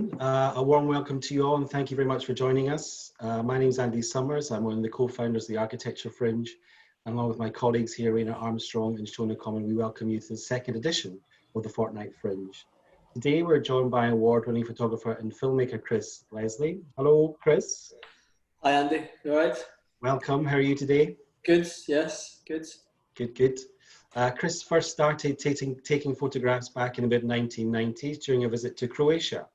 everyone. A warm welcome to you all and thank you very much for joining us. My name is Andy Summers. I'm one of the co-founders of the Architecture Fringe. And along with my colleagues here, Raina Armstrong and Shona Common, we welcome you to the second edition of the Fortnight Fringe. Today we're joined by award-winning photographer and filmmaker Chris Leslie. Hello, Chris. Hi, Andy. You all right? Welcome. How are you today? Good. Yes. Good. Good. Chris first started taking photographs back in the mid-1990s during a visit to Croatia.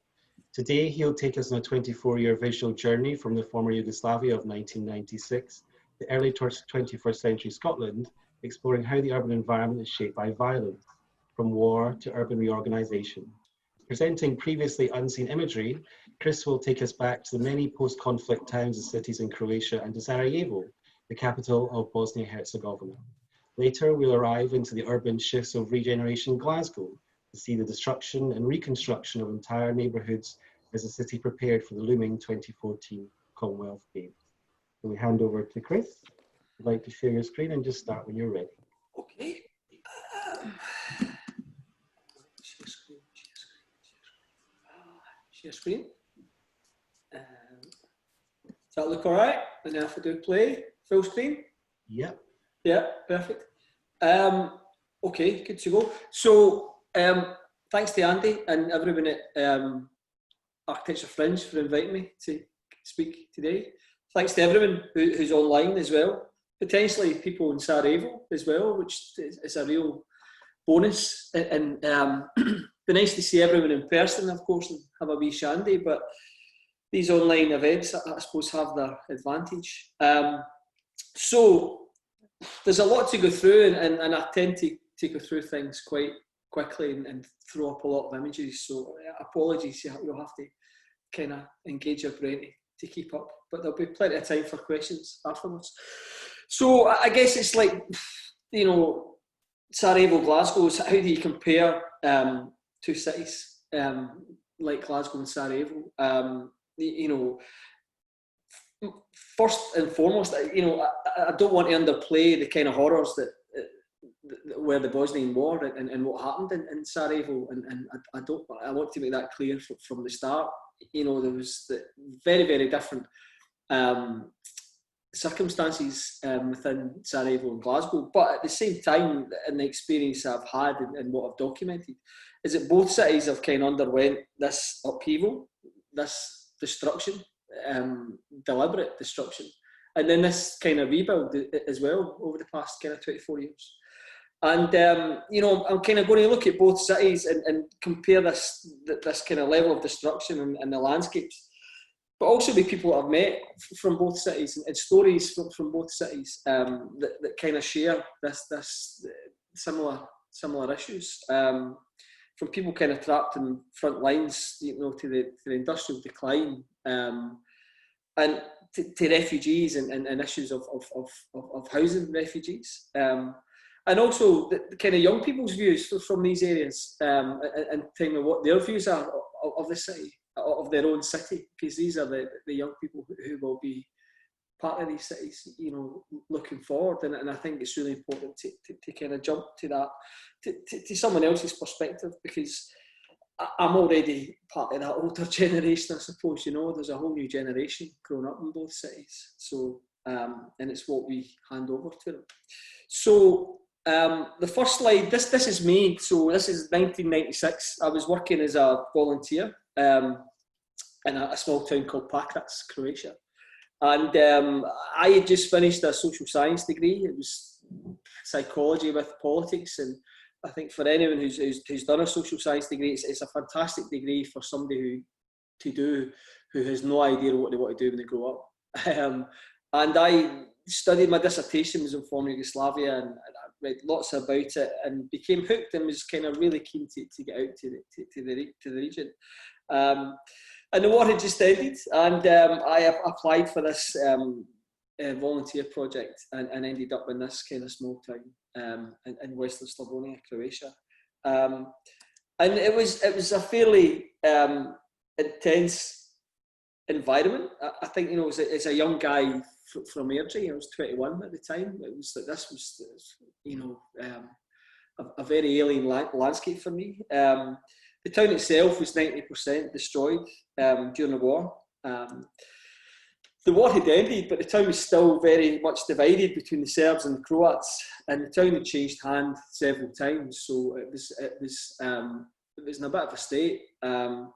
Today, he'll take us on a 24-year visual journey from the former Yugoslavia of 1996 to early 21st century Scotland, exploring how the urban environment is shaped by violence, from war to urban reorganisation. Presenting previously unseen imagery, Chris will take us back to the many post-conflict towns and cities in Croatia and to Sarajevo, the capital of Bosnia Herzegovina. Later, we'll arrive into the urban shifts of regeneration in Glasgow to see the destruction and reconstruction of entire neighbourhoods as the city prepared for the looming 2014 Commonwealth Games. So we hand over to Chris. I'd like to share your screen and just start when you're ready. Okay. Share screen. Does that look all right? And now if I do play, full screen? Yep. Yeah, perfect. Okay, good to go. So, thanks to Andy and everyone at Architecture Fringe for inviting me to speak today. Thanks to everyone who's online as well. Potentially people in Sarajevo as well, which is a real bonus. And be nice to see everyone in person, of course, and have a wee shandy. But these online events, I suppose, have their advantage. So there's a lot to go through, and I tend to go through things quite quickly and throw up a lot of images. So apologies, you'll have to kind of engage your brain to keep up. But there'll be plenty of time for questions afterwards. So I guess it's like, Sarajevo, Glasgow. How do you compare two cities like Glasgow and Sarajevo? First and foremost, I don't want to underplay the kind of horrors that were the Bosnian War and what happened in Sarajevo, and I want to make that clear from the start. There was the very, very different circumstances within Sarajevo and Glasgow, but at the same time, in the experience I've had and what I've documented, is that both cities have kind of underwent this upheaval, this destruction, deliberate destruction, and then this kind of rebuild as well over the past kind of 24 years. And I'm kind of going to look at both cities and compare this kind of level of destruction and the landscapes, but also with people I've met from both cities and stories from both cities that kind of share this similar issues. From people kind of trapped in front lines, to the industrial decline, and to refugees and issues of housing refugees, and also the kind of young people's views from these areas, and kind of what their views are of the city, of their own city, because these are the young people who will be part of these cities, looking forward. And I think it's really important to kind of jump to that, to someone else's perspective, because I'm already part of that older generation, I suppose. There's a whole new generation growing up in both cities. So, and it's what we hand over to them. So, the first slide, this is me. So this is 1996. I was working as a volunteer in a small town called Pakrac, Croatia. And I had just finished a social science degree. It was psychology with politics. And I think for anyone who's done a social science degree, it's a fantastic degree for somebody who has no idea what they want to do when they grow up. And I studied, my dissertation was in former Yugoslavia, and I read lots about it and became hooked and was kind of really keen to get out to the region. And the war had just ended, and I applied for this volunteer project and ended up in this kind of small town in Western Slavonia, Croatia. And it was a fairly intense environment. I think, as a young guy from Airdrie, I was 21 at the time. It was like this was a very alien landscape for me. The town itself was 90% destroyed during the war. The war had ended, but the town was still very much divided between the Serbs and the Croats, and the town had changed hands several times. So it was in a bit of a state. And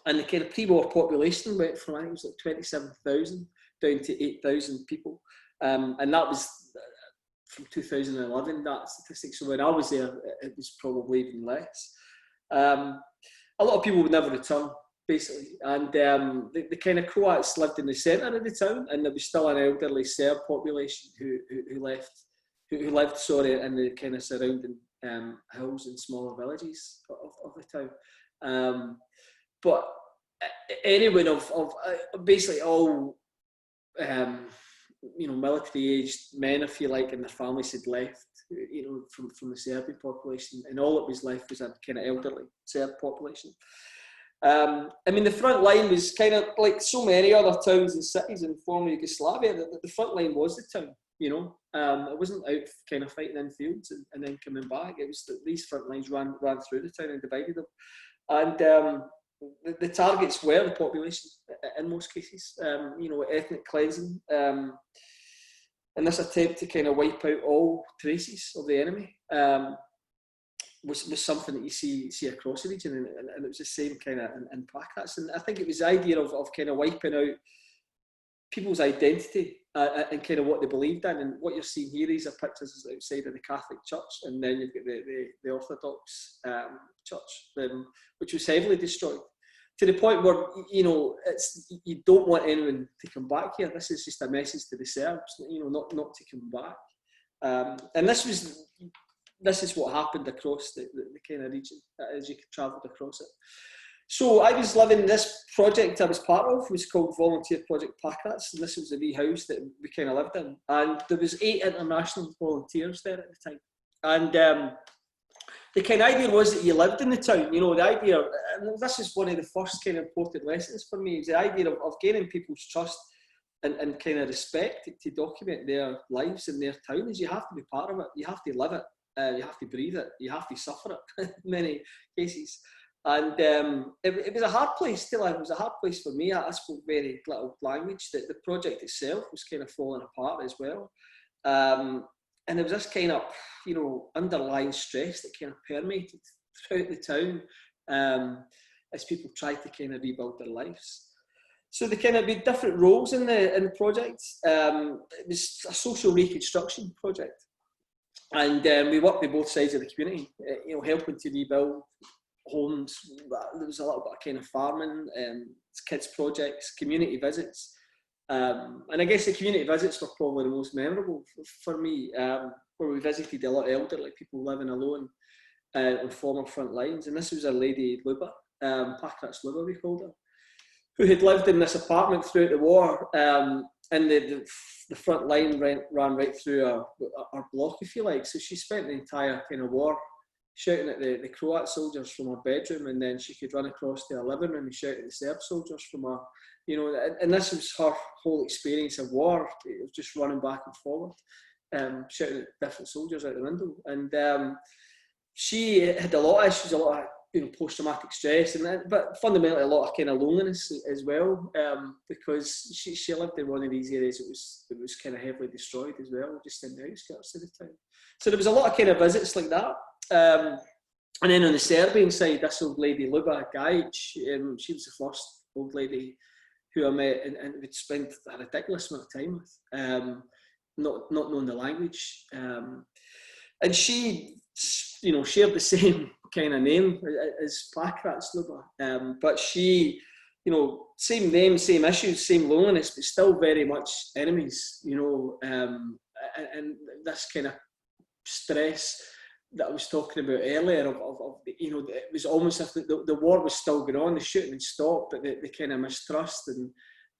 the kind of pre-war population went from, I think it was like 27,000 down to 8,000 people, and that was from 2011. That statistic. So when I was there, it was probably even less. A lot of people would never return, basically, and the kind of Croats lived in the centre of the town, and there was still an elderly Serb population who lived in the kind of surrounding hills and smaller villages of the town. But anyone of basically all military-aged men, if you like, and their families had left, from the Serbian population, and all that was left was a kind of elderly Serb population. The front line was kind of like so many other towns and cities in former Yugoslavia. The front line was the town. It wasn't out kind of fighting in fields and then coming back. It was that these front lines ran through the town and divided them. And the targets were the population in most cases. Ethnic cleansing. And this attempt to kind of wipe out all traces of the enemy was something that you see across the region, and it was the same kind of in Pakrac. And I think it was the idea of kind of wiping out people's identity and kind of what they believed in. And what you're seeing here, these are pictures outside of the Catholic Church, and then you've got the Orthodox Church, which was heavily destroyed, to the point where you don't want anyone to come back here. This is just a message to the Serbs, not to come back. And this is what happened across the kind of region as you travelled across it. So I was living, this project I was part of was called Volunteer Project Pakrac, and this was the wee house that we kind of lived in. And there was 8 international volunteers there at the time. And the kind of idea was that you lived in the town, the idea, and this is one of the first kind of important lessons for me, is the idea of gaining people's trust and kind of respect to document their lives in their town. Is you have to be part of it, you have to live it, you have to breathe it, you have to suffer it in many cases. And it was a hard place to live. It was a hard place for me. I spoke very little language. The project itself was kind of falling apart as well. And there was this kind of, underlying stress that kind of permeated throughout the town as people tried to kind of rebuild their lives. So there kind of be different roles in the project. It was a social reconstruction project, and we worked with both sides of the community. Helping to rebuild homes. There was a little bit of kind of farming, kids projects, community visits. And I guess the community visits were probably the most memorable for me, where we visited a lot of elderly people living alone on former front lines. And this was a lady, Luba, Pakrac Luba we called her, who had lived in this apartment throughout the war. And the front line ran right through our block, if you like. So she spent the entire kind of war shouting at the Croat soldiers from her bedroom, and then she could run across to her living room and shout at the Serb soldiers from her, and this was her whole experience of war. It was just running back and forward, shouting at different soldiers out the window. And she had a lot of issues, a lot of post-traumatic stress, but fundamentally a lot of kind of loneliness as well, because she lived in one of these areas that was kind of heavily destroyed as well, just in the outskirts of the town. So there was a lot of kind of visits like that. And then on the Serbian side, this old lady, Luba Gajic, she was the first old lady who I met and would spend a ridiculous amount of time with, not knowing the language. And she, shared the same kind of name as Pakrac Luba, but she, same name, same issues, same loneliness, but still very much enemies, and this kind of stress that I was talking about earlier it was almost as if the war was still going on, the shooting had stopped, but the kind of mistrust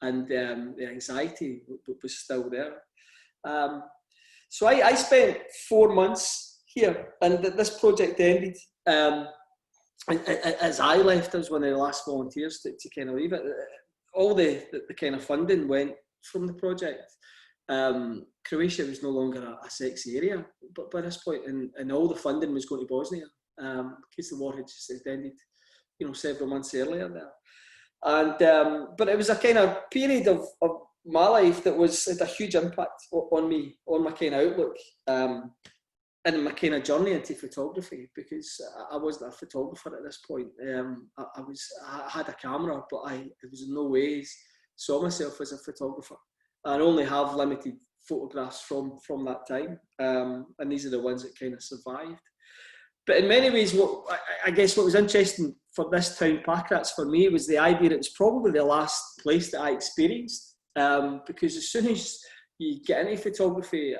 and the anxiety was still there. So I spent 4 months here, and this project ended. As I left, I was one of the last volunteers to kind of leave it. All the kind of funding went from the project. Croatia was no longer a sexy area, but by this point, and all the funding was going to Bosnia because the war had just ended. several months earlier there. And but it was a kind of period of my life that had a huge impact on me, on my kind of outlook, and my kind of journey into photography, because I wasn't a photographer at this point. I had a camera, but I was in no ways saw myself as a photographer. I only have limited photographs from that time, and these are the ones that kind of survived. But in many ways, I guess what was interesting for this town, Pakrac, for me, was the idea that it's probably the last place that I experienced, because as soon as you get into photography,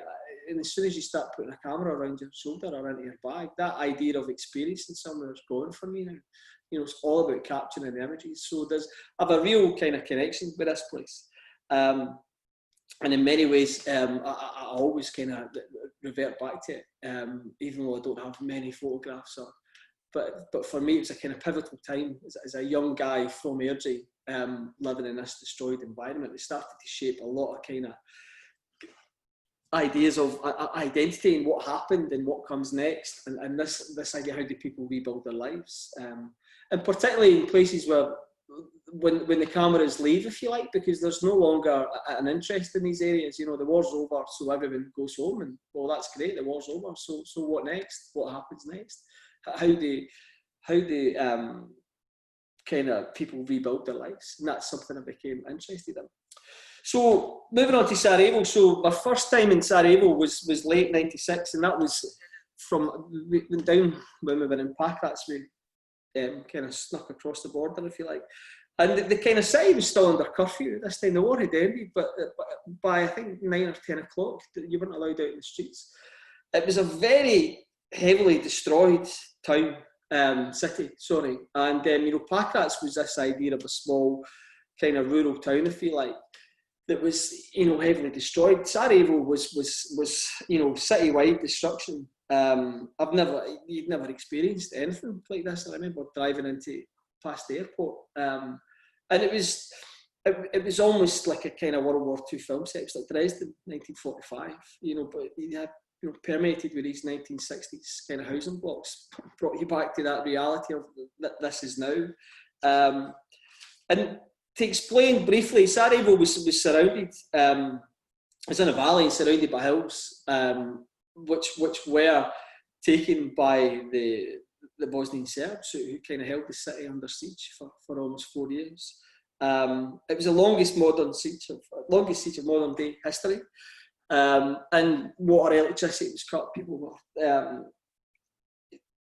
and as soon as you start putting a camera around your shoulder or into your bag, that idea of experiencing somewhere is gone for me now. It's all about capturing the images. So I have a real kind of connection with this place. And in many ways, I always kind of revert back to it, even though I don't have many photographs. But for me, it was a kind of pivotal time as a young guy from Airdrie, living in this destroyed environment. It started to shape a lot of kind of ideas of identity and what happened and what comes next, and this idea, how do people rebuild their lives, and particularly in places where when the cameras leave, if you like, because there's no longer an interest in these areas. The war's over, so everyone goes home, and well, that's great, the war's over, so what next? What happens next? How do kind of people rebuild their lives? And that's something I became interested in. So moving on to Sarajevo. So my first time in Sarajevo was late '96, and that was we went down when we were in Pakrac. We kind of snuck across the border, if you like. And the kind of city was still under curfew at this time. The war had ended, but by I think 9 or 10 o'clock, you weren't allowed out in the streets. It was a very heavily destroyed town, city, sorry. And Pakrac was this idea of a small kind of rural town, if you like, that was heavily destroyed. Sarajevo was citywide destruction. You'd never experienced anything like this. I remember driving past the airport, and it was almost like a kind of World War II film set. It was like Dresden, 1945, but you had permeated with these 1960s kind of housing blocks, brought you back to that reality of that this is now. And to explain briefly, Sarajevo was surrounded. It's in a valley surrounded by hills, which were taken by the Bosnian Serbs, who kind of held the city under siege for almost 4 years. It was the longest siege of modern day history. And water, electricity was cut. People were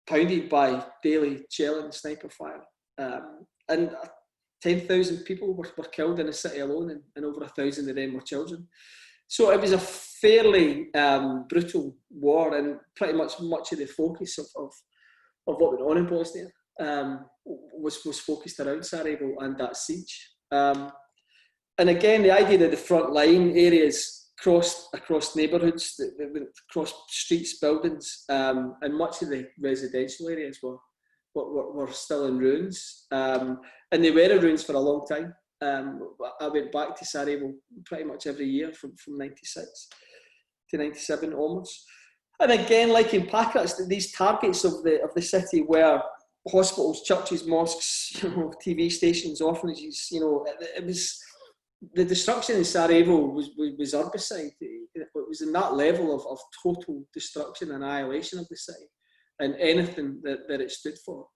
pounded by daily shelling, sniper fire, and 10,000 people were killed in the city alone, and over 1,000 of them were children. So it was a fairly brutal war, and pretty much of the focus of what went on in Bosnia was focused around Sarajevo and that siege. And again, the idea that the front line areas across neighbourhoods, across streets, buildings, and much of the residential areas were still in ruins, and they were in ruins for a long time. I went back to Sarajevo pretty much every year from 96 to 97 onwards. And again, like in Pakrac, these targets of the city were hospitals, churches, mosques, TV stations, orphanages. It was the destruction in Sarajevo was herbicide. It was in that level of total destruction, annihilation of the city, and anything that it stood for.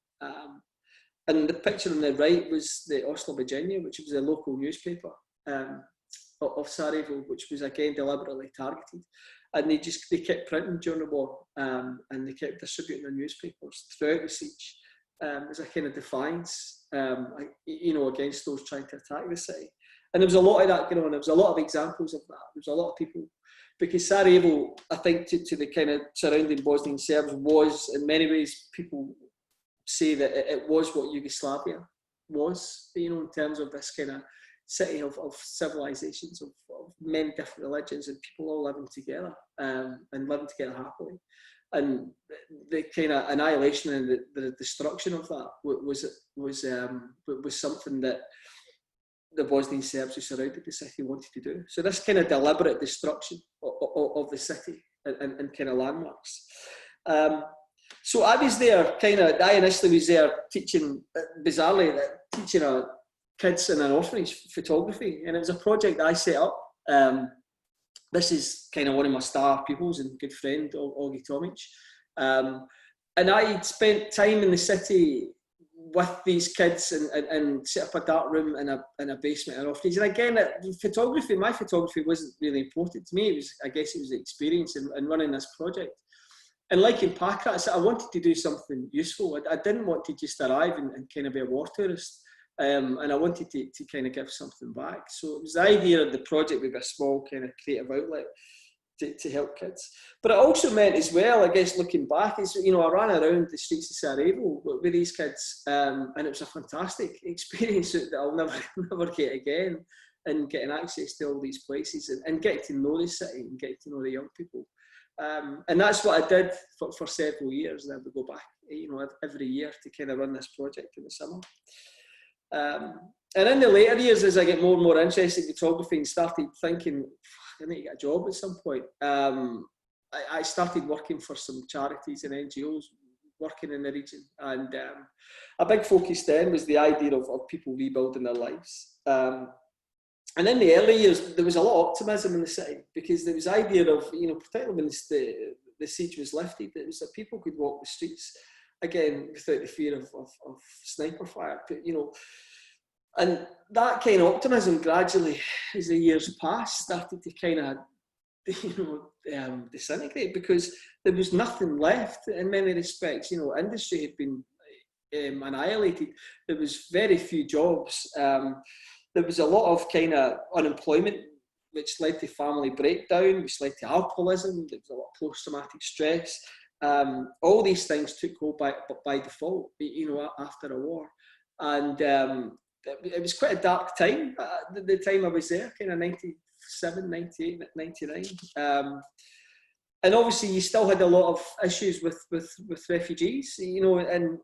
And the picture on the right was the Oslo Virginia, which was a local newspaper of Sarajevo, which was again deliberately targeted. And they kept printing during the war, and they kept distributing their newspapers throughout the siege as a kind of defiance, against those trying to attack the city. And there was a lot of that going on. There was a lot of examples of that. There was a lot of people, because Sarajevo, I think, to the kind of surrounding Bosnian Serbs was, in many ways, people say that it was what Yugoslavia was, in terms of this kind of city of civilizations, of many different religions, and people all living together, and living together happily. And the kind of annihilation and the destruction of that was something that the Bosnian Serbs who surrounded the city wanted to do. So this kind of deliberate destruction of the city and kind of landmarks. So I was there, I initially was there teaching, bizarrely, teaching kids in an orphanage photography, and it was a project that I set up. This is kind of one of my star pupils and good friend, Augie Tomic. And I spent time in the city with these kids and set up a dark room in a basement in an orphanage. And again, my photography wasn't really important to me. I guess it was the experience in running this project. And like in Pakrac, I wanted to do something useful. I didn't want to just arrive and kind of be a war tourist. And I wanted to kind of give something back. So it was the idea of the project with a small kind of creative outlet to help kids. But it also meant as well, I guess, looking back, is, you know, I ran around the streets of Sarajevo with these kids, and it was a fantastic experience that I'll never get again, and getting access to all these places and getting to know the city and getting to know the young people. And that's what I did for several years. And I would go back, you know, every year to kind of run this project in the summer. And in the later years, as I get more and more interested in photography and started thinking, I need to get a job at some point, I started working for some charities and NGOs working in the region. And a big focus then was the idea of people rebuilding their lives. And in the early years, there was a lot of optimism in the city, because there was the idea of, you know, particularly when the siege was lifted, it was that people could walk the streets again without the fear of sniper fire, but, you know. And that kind of optimism gradually, as the years passed, started to kind of, you know, disintegrate, because there was nothing left in many respects. You know, industry had been annihilated. There was very few jobs. There was a lot of kind of unemployment, which led to family breakdown, which led to alcoholism. There was a lot of post-traumatic stress. All these things took hold by default, you know, after a war. And it was quite a dark time, the time I was there, kind of 97, 98, 99. And obviously you still had a lot of issues with refugees, you know, and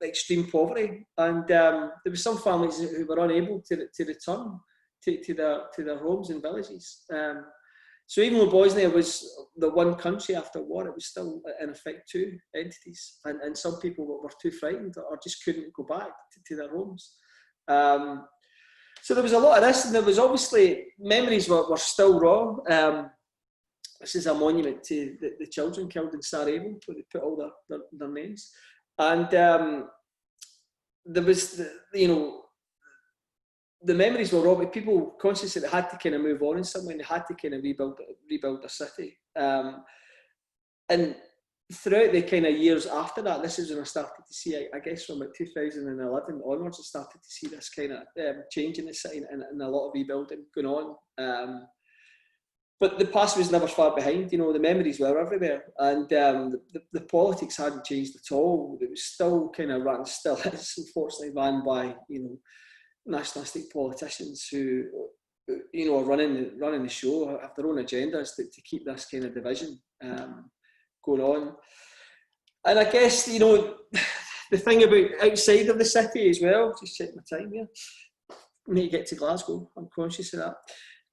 extreme poverty. And there were some families who were unable to return to their homes and villages. So even though Bosnia was the one country after war, it was still in effect two entities. And some people were too frightened or just couldn't go back to their homes. So there was a lot of this, and there was obviously, memories were still raw. This is a monument to the children killed in Sarajevo, where they put all their names. And there was, you know, the memories were raw, but people conscious that they had to kind of move on in some way, and they had to kind of rebuild their city. And throughout the kind of years after that, this is when I started to see, I guess from about 2011 onwards, I started to see this kind of change in the city and a lot of rebuilding going on. But the past was never far behind, you know, the memories were everywhere. And the politics hadn't changed at all. It was still kind of ran, still is, unfortunately, ran by, you know, nationalistic politicians who, you know, are running the show, have their own agendas to keep this kind of division going on. And I guess, you know, the thing about outside of the city as well, just check my time here, I need to get to Glasgow, I'm conscious of that.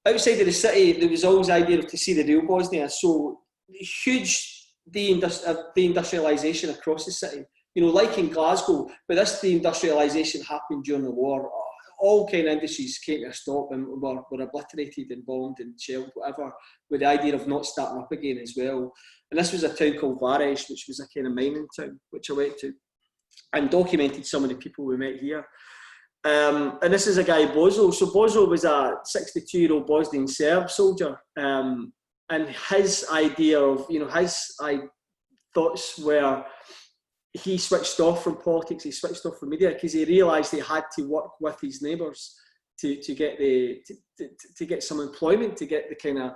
Outside of the city, there was always the idea to see the real Bosnia, so huge deindustrialisation across the city. You know, like in Glasgow, but this deindustrialisation happened during the war. All kind of industries came to a stop and were obliterated and bombed and shelled, whatever, with the idea of not starting up again as well. And this was a town called Vares, which was a kind of mining town, which I went to and documented some of the people we met here. And this is a guy, Bozo. So Bozo was a 62-year-old Bosnian Serb soldier. And his idea of, you know, his thoughts were, he switched off from politics, he switched off from media, because he realised he had to work with his neighbours to get some employment, to get the kind of,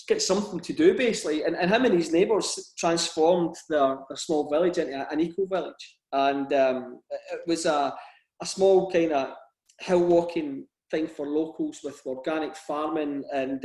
get something to do basically. And him and his neighbours transformed their small village into an eco-village. And it was a small kind of hill walking thing for locals with organic farming and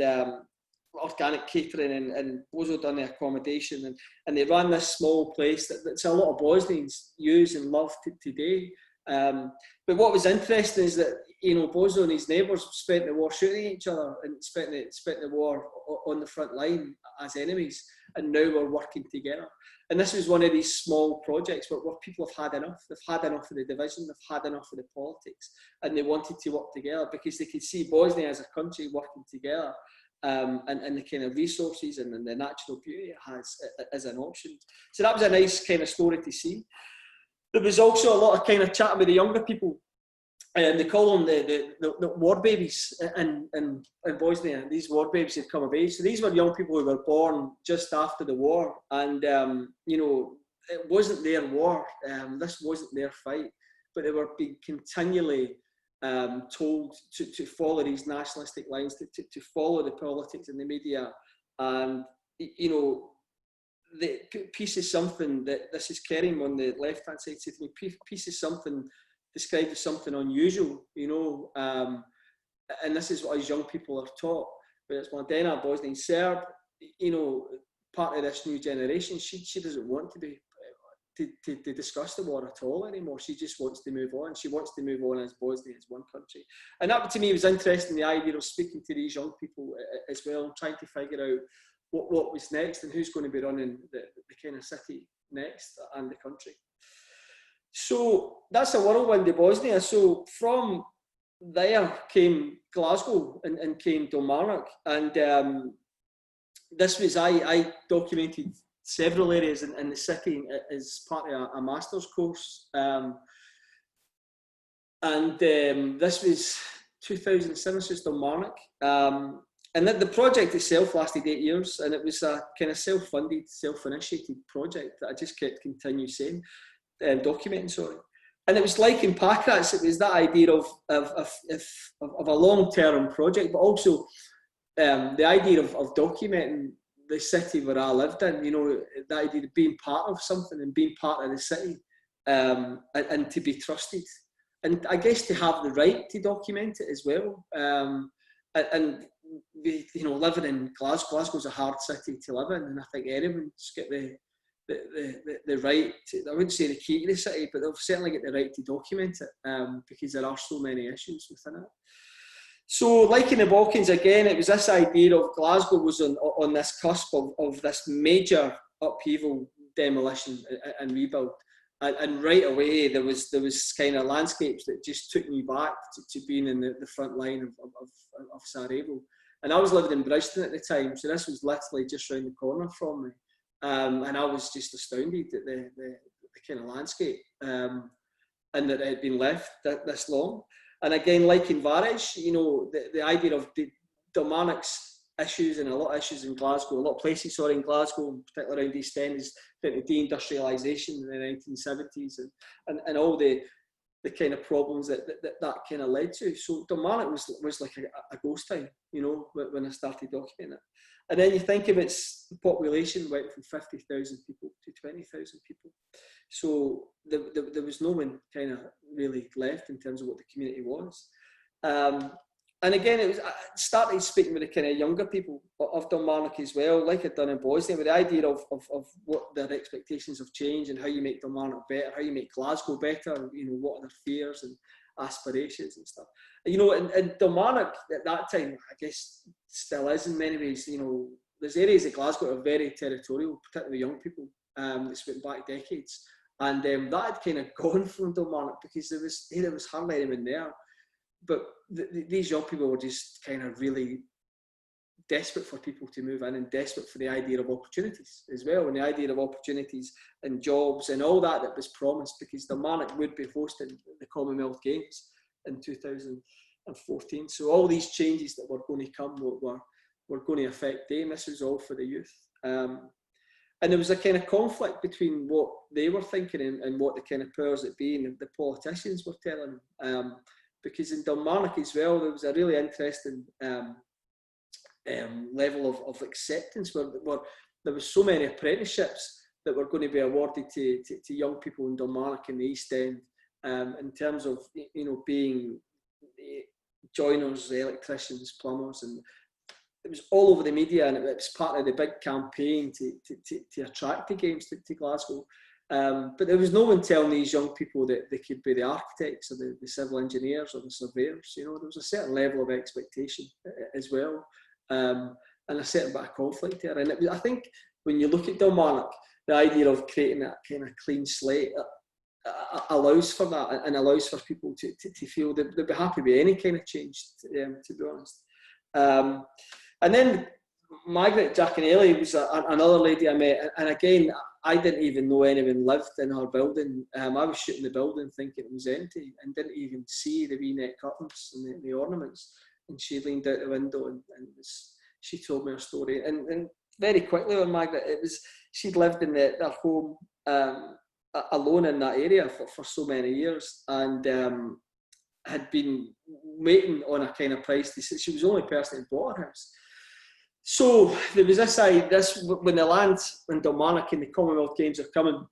organic catering, and Bozo done the accommodation, and they ran this small place that's a lot of Bosnians use and love today. But what was interesting is that, you know, Bosnia and his neighbours spent the war shooting each other and spent the war on the front line as enemies, and now we're working together. And this was one of these small projects where people have had enough. They've had enough of the division, they've had enough of the politics, and they wanted to work together because they could see Bosnia as a country working together, and the kind of resources and the natural beauty it has as an option. So that was a nice kind of story to see. There was also a lot of kind of chatting with the younger people. They call them the war babies in Bosnia. These war babies had come of age. So these were young people who were born just after the war. And, you know, it wasn't their war. This wasn't their fight. But they were being continually told to follow these nationalistic lines, to follow the politics in the media. And, you know, peace is something that, this is Kerim on the left-hand side, said to me, peace is something described as something unusual, you know, and this is what us young people are taught. But it's Mladena, Bosnian Serb, you know, part of this new generation, she doesn't want to be, to discuss the war at all anymore. She just wants to move on. She wants to move on as Bosnia, as one country. And that to me was interesting, the idea of speaking to these young people as well, and trying to figure out what was next and who's going to be running the kind of city next and the country. So that's a whirlwind of Bosnia. So from there came Glasgow and came Kilmarnock. And this was, I documented several areas in the city as part of a master's course. This was 2007, so it's Kilmarnock. And the project itself lasted 8 years, and it was a kind of self-funded, self-initiated project that I just kept documenting, sorry. And it was like in Pakrac, it was that idea of a long-term project, but also the idea of documenting the city where I lived in, you know, the idea of being part of something and being part of the city, and to be trusted. And I guess to have the right to document it as well. And you know, living in Glasgow's a hard city to live in, and I think anyone's got the right to, I wouldn't say the key to the city, but they'll certainly get the right to document it, because there are so many issues within it. So, like in the Balkans, again, it was this idea of Glasgow was on this cusp of this major upheaval, demolition and rebuild. And right away, there was kind of landscapes that just took me back to being in the front line of Sarajevo. And I was living in Brisbane at the time, so this was literally just round the corner from me. And I was just astounded at the kind of landscape, and that it had been left this long. And again, like in Varese, you know, the idea of the Kilmarnock's issues and a lot of issues in Glasgow, a lot of places, sorry, in Glasgow, particularly around East End, is the deindustrialisation in the 1970s and all the kind of problems that kind of led to. So Kilmarnock was like a ghost town, you know, when I started documenting it. And then you think of its population went from 50,000 people to 20,000 people. So there was no one kind of really left in terms of what the community was. And again, I started speaking with the kind of younger people of Kilmarnock as well, like I'd done in Bosnia, with the idea of what their expectations of change and how you make Kilmarnock better, how you make Glasgow better, you know, what are their fears and aspirations and stuff. You know, and Kilmarnock at that time, I guess, still is in many ways, you know, there's areas of Glasgow that are very territorial, particularly young people, that's went back decades. And that had kind of gone from Kilmarnock because there was hardly anyone there. But these young people were just kind of really desperate for people to move in and desperate for the idea of opportunities as well, and the idea of opportunities and jobs and all that was promised, because Kilmarnock would be hosting the Commonwealth Games in 2014. So all these changes that were going to come were going to affect them. This was all for the youth. And there was a kind of conflict between what they were thinking and what the kind of powers that be and the politicians were telling them. Because in Kilmarnock as well, there was a really interesting level of acceptance where there was so many apprenticeships that were going to be awarded to young people in Kilmarnock in the East End, in terms of, you know, being joiners, electricians, plumbers, and it was all over the media, and it was part of the big campaign to attract the games to Glasgow. But there was no one telling these young people that they could be the architects or the civil engineers or the surveyors. You know, there was a certain level of expectation as well, and a certain bit of conflict there. And I think when you look at Dalmarnock, the idea of creating that kind of clean slate allows for that, and allows for people to feel they'd be happy with any kind of change, to be honest. And then Margaret Giaconelli was another lady I met, and again, I didn't even know anyone lived in her building. I was shooting the building thinking it was empty and didn't even see the wee net curtains and the ornaments. And she leaned out the window and she told me her story. And very quickly on Margaret, she'd lived in their home alone in that area for so many years, and had been waiting on a kind of price. She was the only person who bought her house. So there was when the land in Dalmarnock and the Commonwealth Games are coming,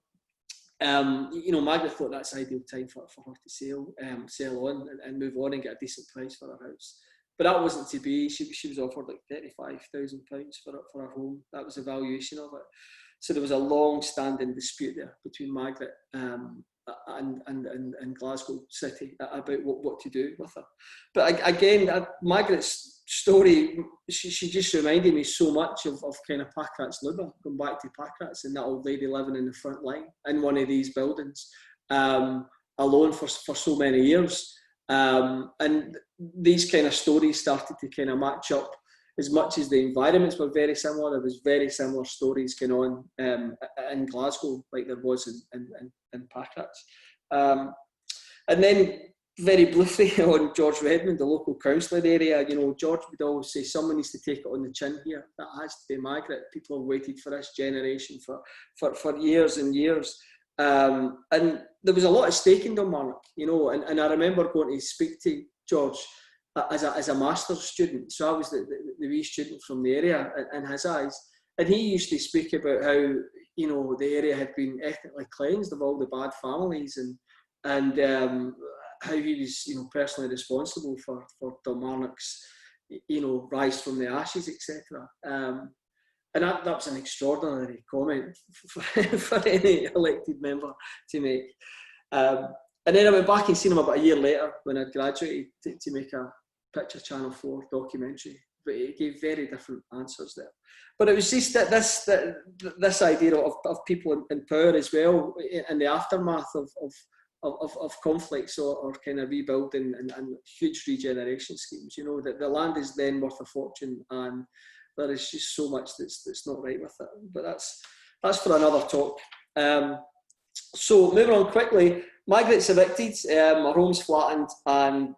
you know, Margaret thought that's the ideal time for her to sell on and move on and get a decent price for her house. But that wasn't to be. She was offered like £35,000 for her home. That was the valuation of it. So there was a long-standing dispute there between Margaret and Glasgow City about what to do with her. But again, Margaret's story, she just reminded me so much of kind of Pakrac's Luba, going back to Pakrac's and that old lady living in the front line in one of these buildings, alone for so many years. And these kind of stories started to kind of match up. As much as the environments were very similar, there was very similar stories going on in Glasgow, like there was in Pakrac's. And then very briefly on George Redmond, the local councillor area, you know, George would always say someone needs to take it on the chin here. That has to be Margaret. People have waited for this generation for years and years. And there was a lot at stake in Dalmarnock, you know, and I remember going to speak to George as a master's student. So I was the wee student from the area in his eyes. And he used to speak about how, you know, the area had been ethnically cleansed of all the bad families and how he was, you know, personally responsible for Dalmarnock's, you know, rise from the ashes, etc. And that was an extraordinary comment for any elected member to make. And then I went back and seen him about a year later when I'd graduated to make a Picture Channel 4 documentary, but he gave very different answers there. But it was just that this idea of people in power as well in the aftermath of conflicts or kind of rebuilding and huge regeneration schemes. You know, that the land is then worth a fortune, and there is just so much that's not right with it. But that's for another talk. So moving on quickly, Margaret's evicted, her home's flattened, and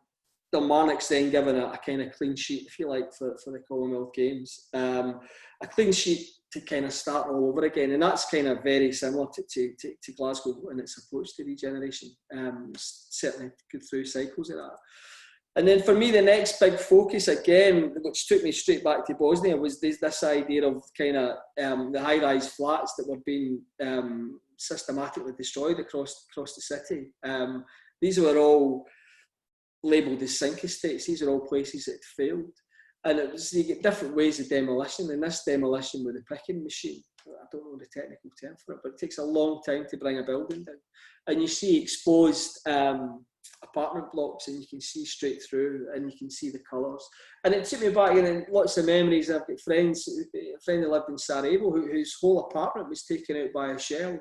Dalmarnock's then given a kind of clean sheet, if you like, for the Commonwealth Games. A clean sheet to kind of start all over again, and that's kind of very similar to Glasgow and its approach to regeneration. Certainly go through cycles of that. And then for me, the next big focus again, which took me straight back to Bosnia, was this idea of kind of the high-rise flats that were being systematically destroyed across the city. These were all labelled as sink estates. These are all places that failed. And it was, you get different ways of demolition, and this demolition with a picking machine, I don't know the technical term for it, but it takes a long time to bring a building down. And you see exposed apartment blocks, and you can see straight through, and you can see the colours. And it took me back in lots of memories. I've got friends, a friend that lived in Sarajevo, whose whole apartment was taken out by a shell.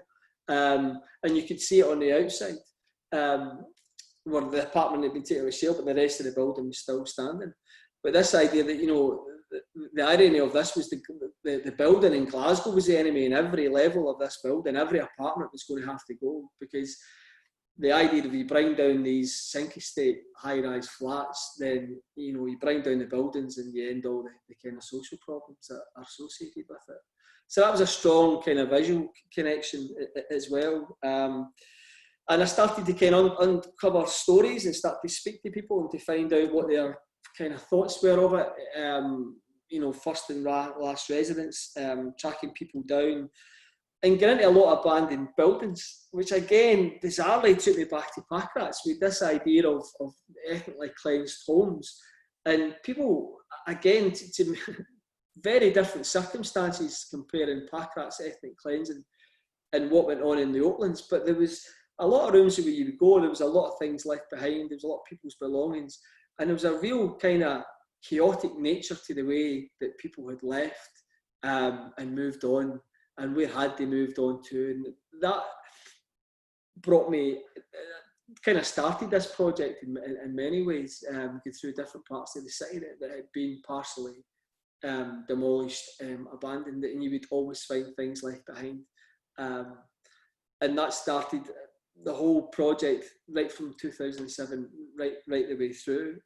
And you could see it on the outside, where the apartment had been taken out with a shell, but the rest of the building was still standing. But this idea that, you know, the irony of this was the building in Glasgow was the enemy, and every level of this building, every apartment was going to have to go, because the idea that we bring down these sink estate high-rise flats, then, you know, you bring down the buildings and you end all the kind of social problems that are associated with it. So that was a strong kind of visual connection as well. And I started to kind of uncover stories and start to speak to people and to find out what their kind of thoughts were of it. You know, first and last residents, tracking people down, and getting into a lot of abandoned buildings, which again, bizarrely took me back to Pakrac with this idea of ethnically cleansed homes. And people, again, to very different circumstances comparing Pakrac's ethnic cleansing and what went on in the Oaklands, but there was a lot of rooms where you would go, there was a lot of things left behind, there was a lot of people's belongings, and there was a real kind of chaotic nature to the way that people had left and moved on, and where had they moved on to, and that brought me, kind of started this project in many ways, going through different parts of the city that had been partially demolished, abandoned, and you would always find things left behind. And that started the whole project right from 2007, right the way through.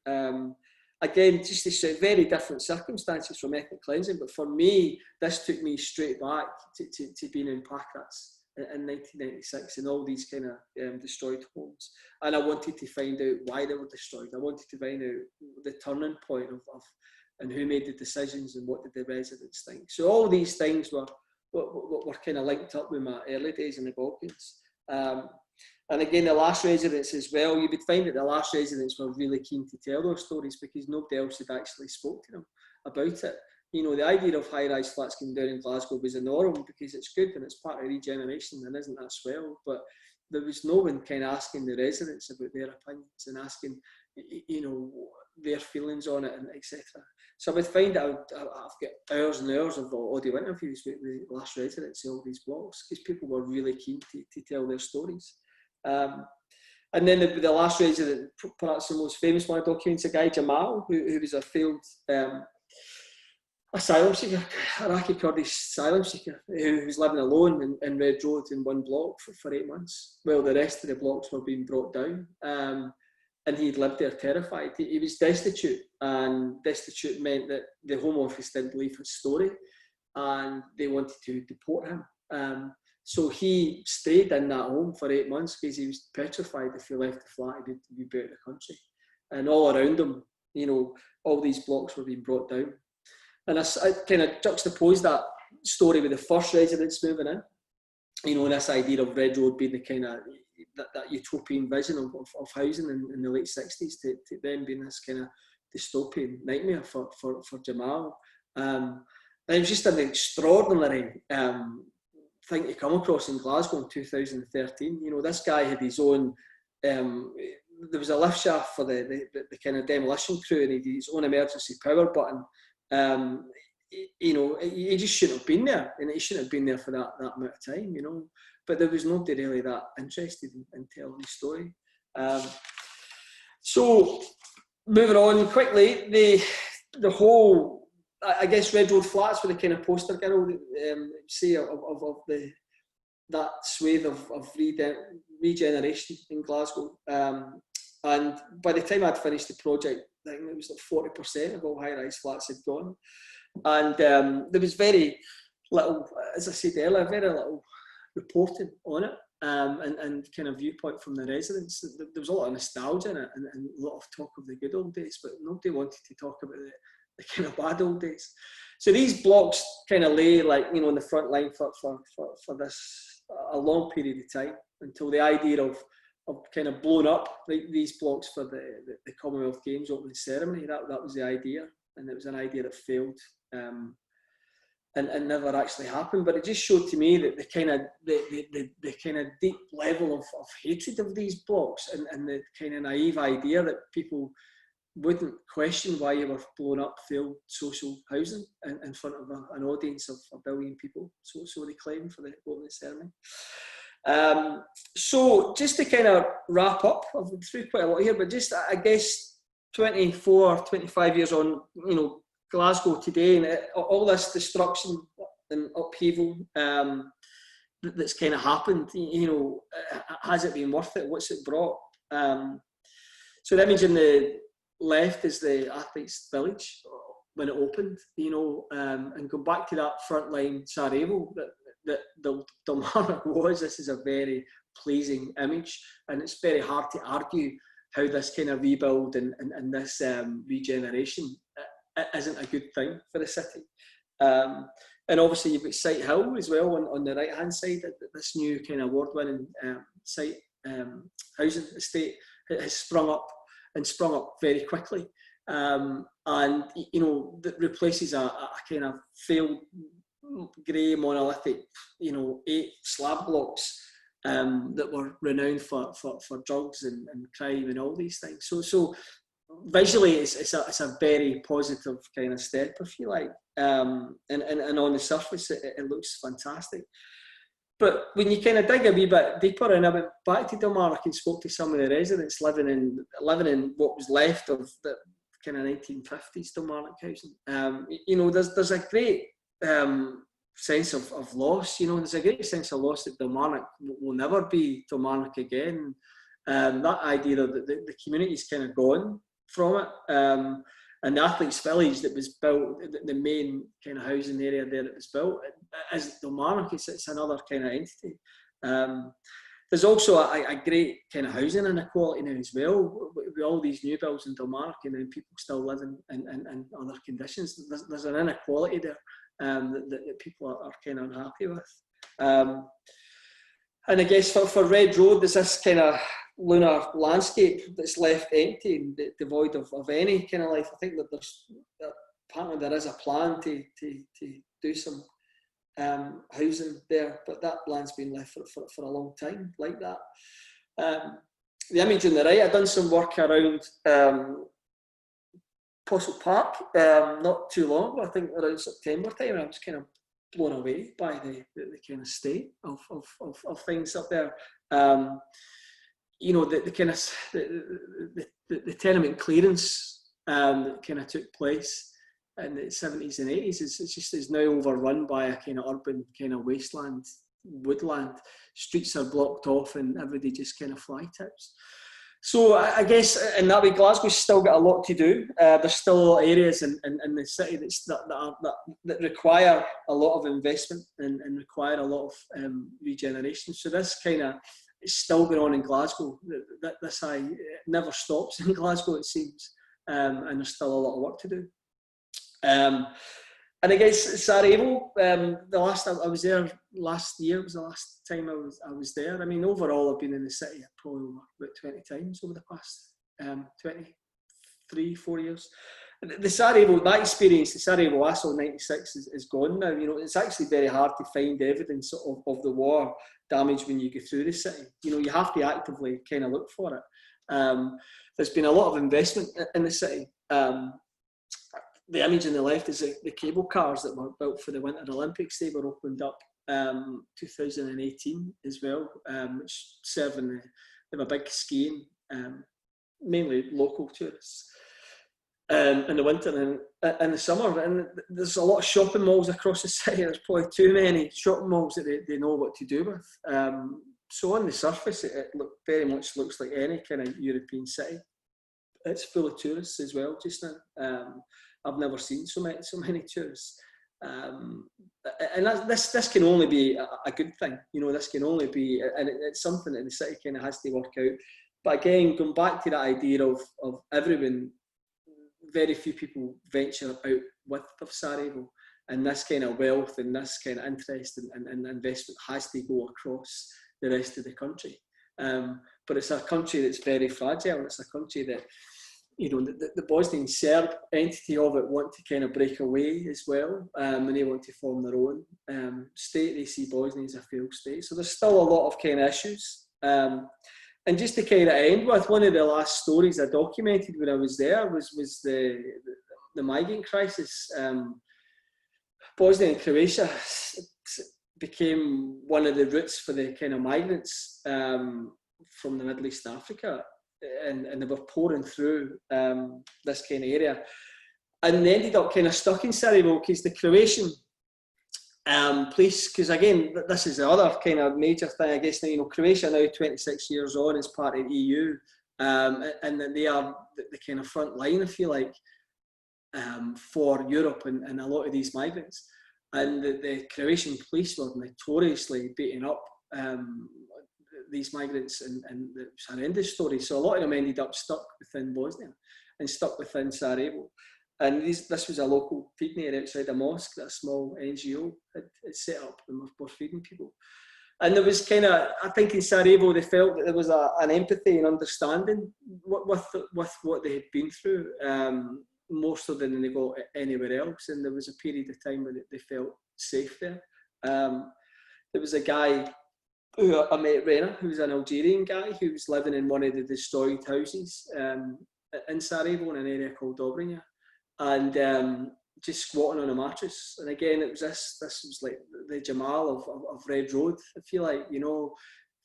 Again, just these very different circumstances from ethnic cleansing, but for me, this took me straight back to being in Pakrac in 1996 and all these kind of destroyed homes. And I wanted to find out why they were destroyed. I wanted to find out the turning point of and who made the decisions and what did the residents think. So all these things were kind of linked up with my early days in the Balkans. And again, the last residents as well, you would find that the last residents were really keen to tell those stories because nobody else had actually spoke to them about it. You know, the idea of high-rise flats going down in Glasgow was a norm because it's good and it's part of regeneration and isn't that swell, but there was no one kind of asking the residents about their opinions and asking, you know, their feelings on it and etc. So I would find that I've got hours and hours of audio interviews with the last residents of all these blocks because people were really keen to tell their stories. And then the last resident, perhaps the most famous one, documents a guy, Jamal, who was a failed asylum seeker, Iraqi Kurdish asylum seeker, who was living alone in Red Road in one block for 8 months. Well, the rest of the blocks were being brought down. And he'd lived there terrified. He was destitute, and destitute meant that the Home Office didn't believe his story, and they wanted to deport him. So he stayed in that home for 8 months because he was petrified if he left the flat, he'd be out of the country. And all around him, you know, all these blocks were being brought down. And I kind of juxtaposed that story with the first residents moving in. You know, this idea of Red Road being the kind of that utopian vision of housing in the late 60s to then being this kind of dystopian nightmare for Jamal. And it was just an extraordinary thing to come across in Glasgow in 2013. You know, this guy had his own, there was a lift shaft for the kind of demolition crew, and he had his own emergency power button. You know, he just shouldn't have been there, and he shouldn't have been there for that amount of time, you know. But there was nobody really that interested in telling his story. So, moving on quickly, the whole, I guess, Red Road Flats were the kind of poster girl, say, of that swathe of regeneration in Glasgow. And by the time I'd finished the project, I think it was like 40% of all high-rise flats had gone. And there was very little, as I said earlier, very little reporting on it, and kind of viewpoint from the residents. There was a lot of nostalgia in it and a lot of talk of the good old days, but nobody wanted to talk about the kind of bad old days. So these blocks kind of lay, like, you know, in the front line for this a long period of time until the idea of kind of blown up these blocks for the Commonwealth Games opening ceremony. That was the idea, and it was an idea that failed. And never actually happened, but it just showed to me that the kind of deep level of hatred of these blocks and the kind of naive idea that people wouldn't question why you were blowing up failed social housing in front of an audience of 1 billion people. So they claim for the opening ceremony. So just to kind of wrap up, I've been through quite a lot here, but just, I guess, 24, 25 years on, you know, Glasgow today, and all this destruction and upheaval that's kind of happened, you know, has it been worth it? What's it brought? So the image in the left is the Athletes' Village when it opened, you know, and go back to that frontline Sarajevo that Dalmarnock was. This is a very pleasing image, and it's very hard to argue how this kind of rebuild and this regeneration isn't a good thing for the city. And obviously you've got Sight Hill as well on the right hand side, this new kind of award-winning site housing estate has sprung up very quickly, and you know, that replaces a kind of failed grey monolithic, 8 slab blocks that were renowned for drugs and crime and all these things. So visually, it's a very positive kind of step, if you like, and on the surface, it looks fantastic. But when you kind of dig a wee bit deeper, and I went back to Kilmarnock and spoke to some of the residents living in what was left of the kind of 1950s Kilmarnock housing, there's a great sense of loss. There's a great sense of loss that Kilmarnock will never be Kilmarnock again. That idea of the community's kind of gone from it. And the Athletes' Village that was built, the main kind of housing area there that was built, as Kilmarnock, it's another kind of entity. There's also a great kind of housing inequality now as well, with all these new builds in Kilmarnock and then people still living in other conditions. There's an inequality there that people are kind of unhappy with. And I guess for Red Road, there's this kind of lunar landscape that's left empty and devoid of any kind of life. I think that apparently there is a plan to do some housing there, but that land's been left for a long time like that. The image on the right, I've done some work around Postle Park not too long ago, I think around September time, and I was kind of blown away by the kind of state of things up there. The kind of the tenement clearance that kind of took place in the 70s and 80s is now overrun by a kind of urban kind of wasteland, woodland. Streets are blocked off and everybody just kind of fly tips. So I guess in that way, Glasgow's still got a lot to do. There's still areas in the city that require a lot of investment and require a lot of regeneration. So this kind of is still going on in Glasgow. This never stops in Glasgow, it seems, and there's still a lot of work to do. And I guess Sarajevo, the last I was there last year was the last time I was there. I mean, overall I've been in the city probably about 20 times over the past 4 years. The Sarajevo, that experience, the Sarajevo I saw in '96 is gone now. It's actually very hard to find evidence of the war damage when you go through the city. You have to actively kind of look for it. There's been a lot of investment in the city. The image on the left is the cable cars that were built for the Winter Olympics. They were opened up 2018 as well, which serving they have a big skiing, mainly local tourists, in the winter and in the summer. And there's a lot of shopping malls across the city. There's probably too many shopping malls that they know what to do with. So on the surface, it very much looks like any kind of European city. It's full of tourists as well just now. I've never seen so many tourists, and this can only be a good thing. This can only be, and it's something that the city kind of has to work out. But again, going back to that idea of everyone, very few people venture out with Sarajevo, and this kind of wealth and this kind of interest and investment has to go across the rest of the country. But it's a country that's very fragile. It's a country that, the Bosnian Serb entity of it want to kind of break away as well, and they want to form their own state. They see Bosnia as a failed state. So there's still a lot of kind of issues. And just to kind of end with, one of the last stories I documented when I was there was the migrant crisis. Bosnia and Croatia became one of the routes for the kind of migrants from the Middle East Africa. And they were pouring through this kind of area, and they ended up kind of stuck in Sarajevo because the Croatian police, because again, this is the other kind of major thing, I guess. Now, Croatia now 26 years on is part of the EU, and they are the kind of front line, if you like, for Europe and a lot of these migrants. And the Croatian police were notoriously beating up these migrants, and it's an horrendous story. So a lot of them ended up stuck within Bosnia and stuck within Sarajevo. And this was a local feeding area outside a mosque that a small NGO had set up, and were feeding people. And there was kind of, I think in Sarajevo they felt that there was an empathy and understanding with what they had been through, more so than they got anywhere else. And there was a period of time when they felt safe there. There was a guy who I met at Renner, who was an Algerian guy who was living in one of the destroyed houses in Sarajevo in an area called Dobrinja, and just squatting on a mattress. And again, it was this was like the Jamal of Red Road. I feel like, you know,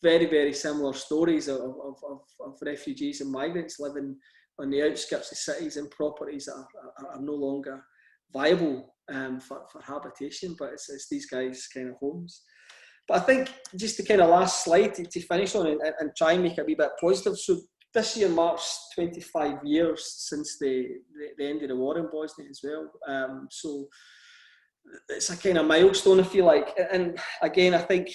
very, very similar stories of refugees and migrants living on the outskirts of cities and properties that are no longer viable for habitation, but it's these guys' kind of homes. But I think just the kind of last slide to finish on and try and make it a wee bit positive. So this year marks 25 years since the end of the war in Bosnia as well. So it's a kind of milestone, I feel like. And again, I think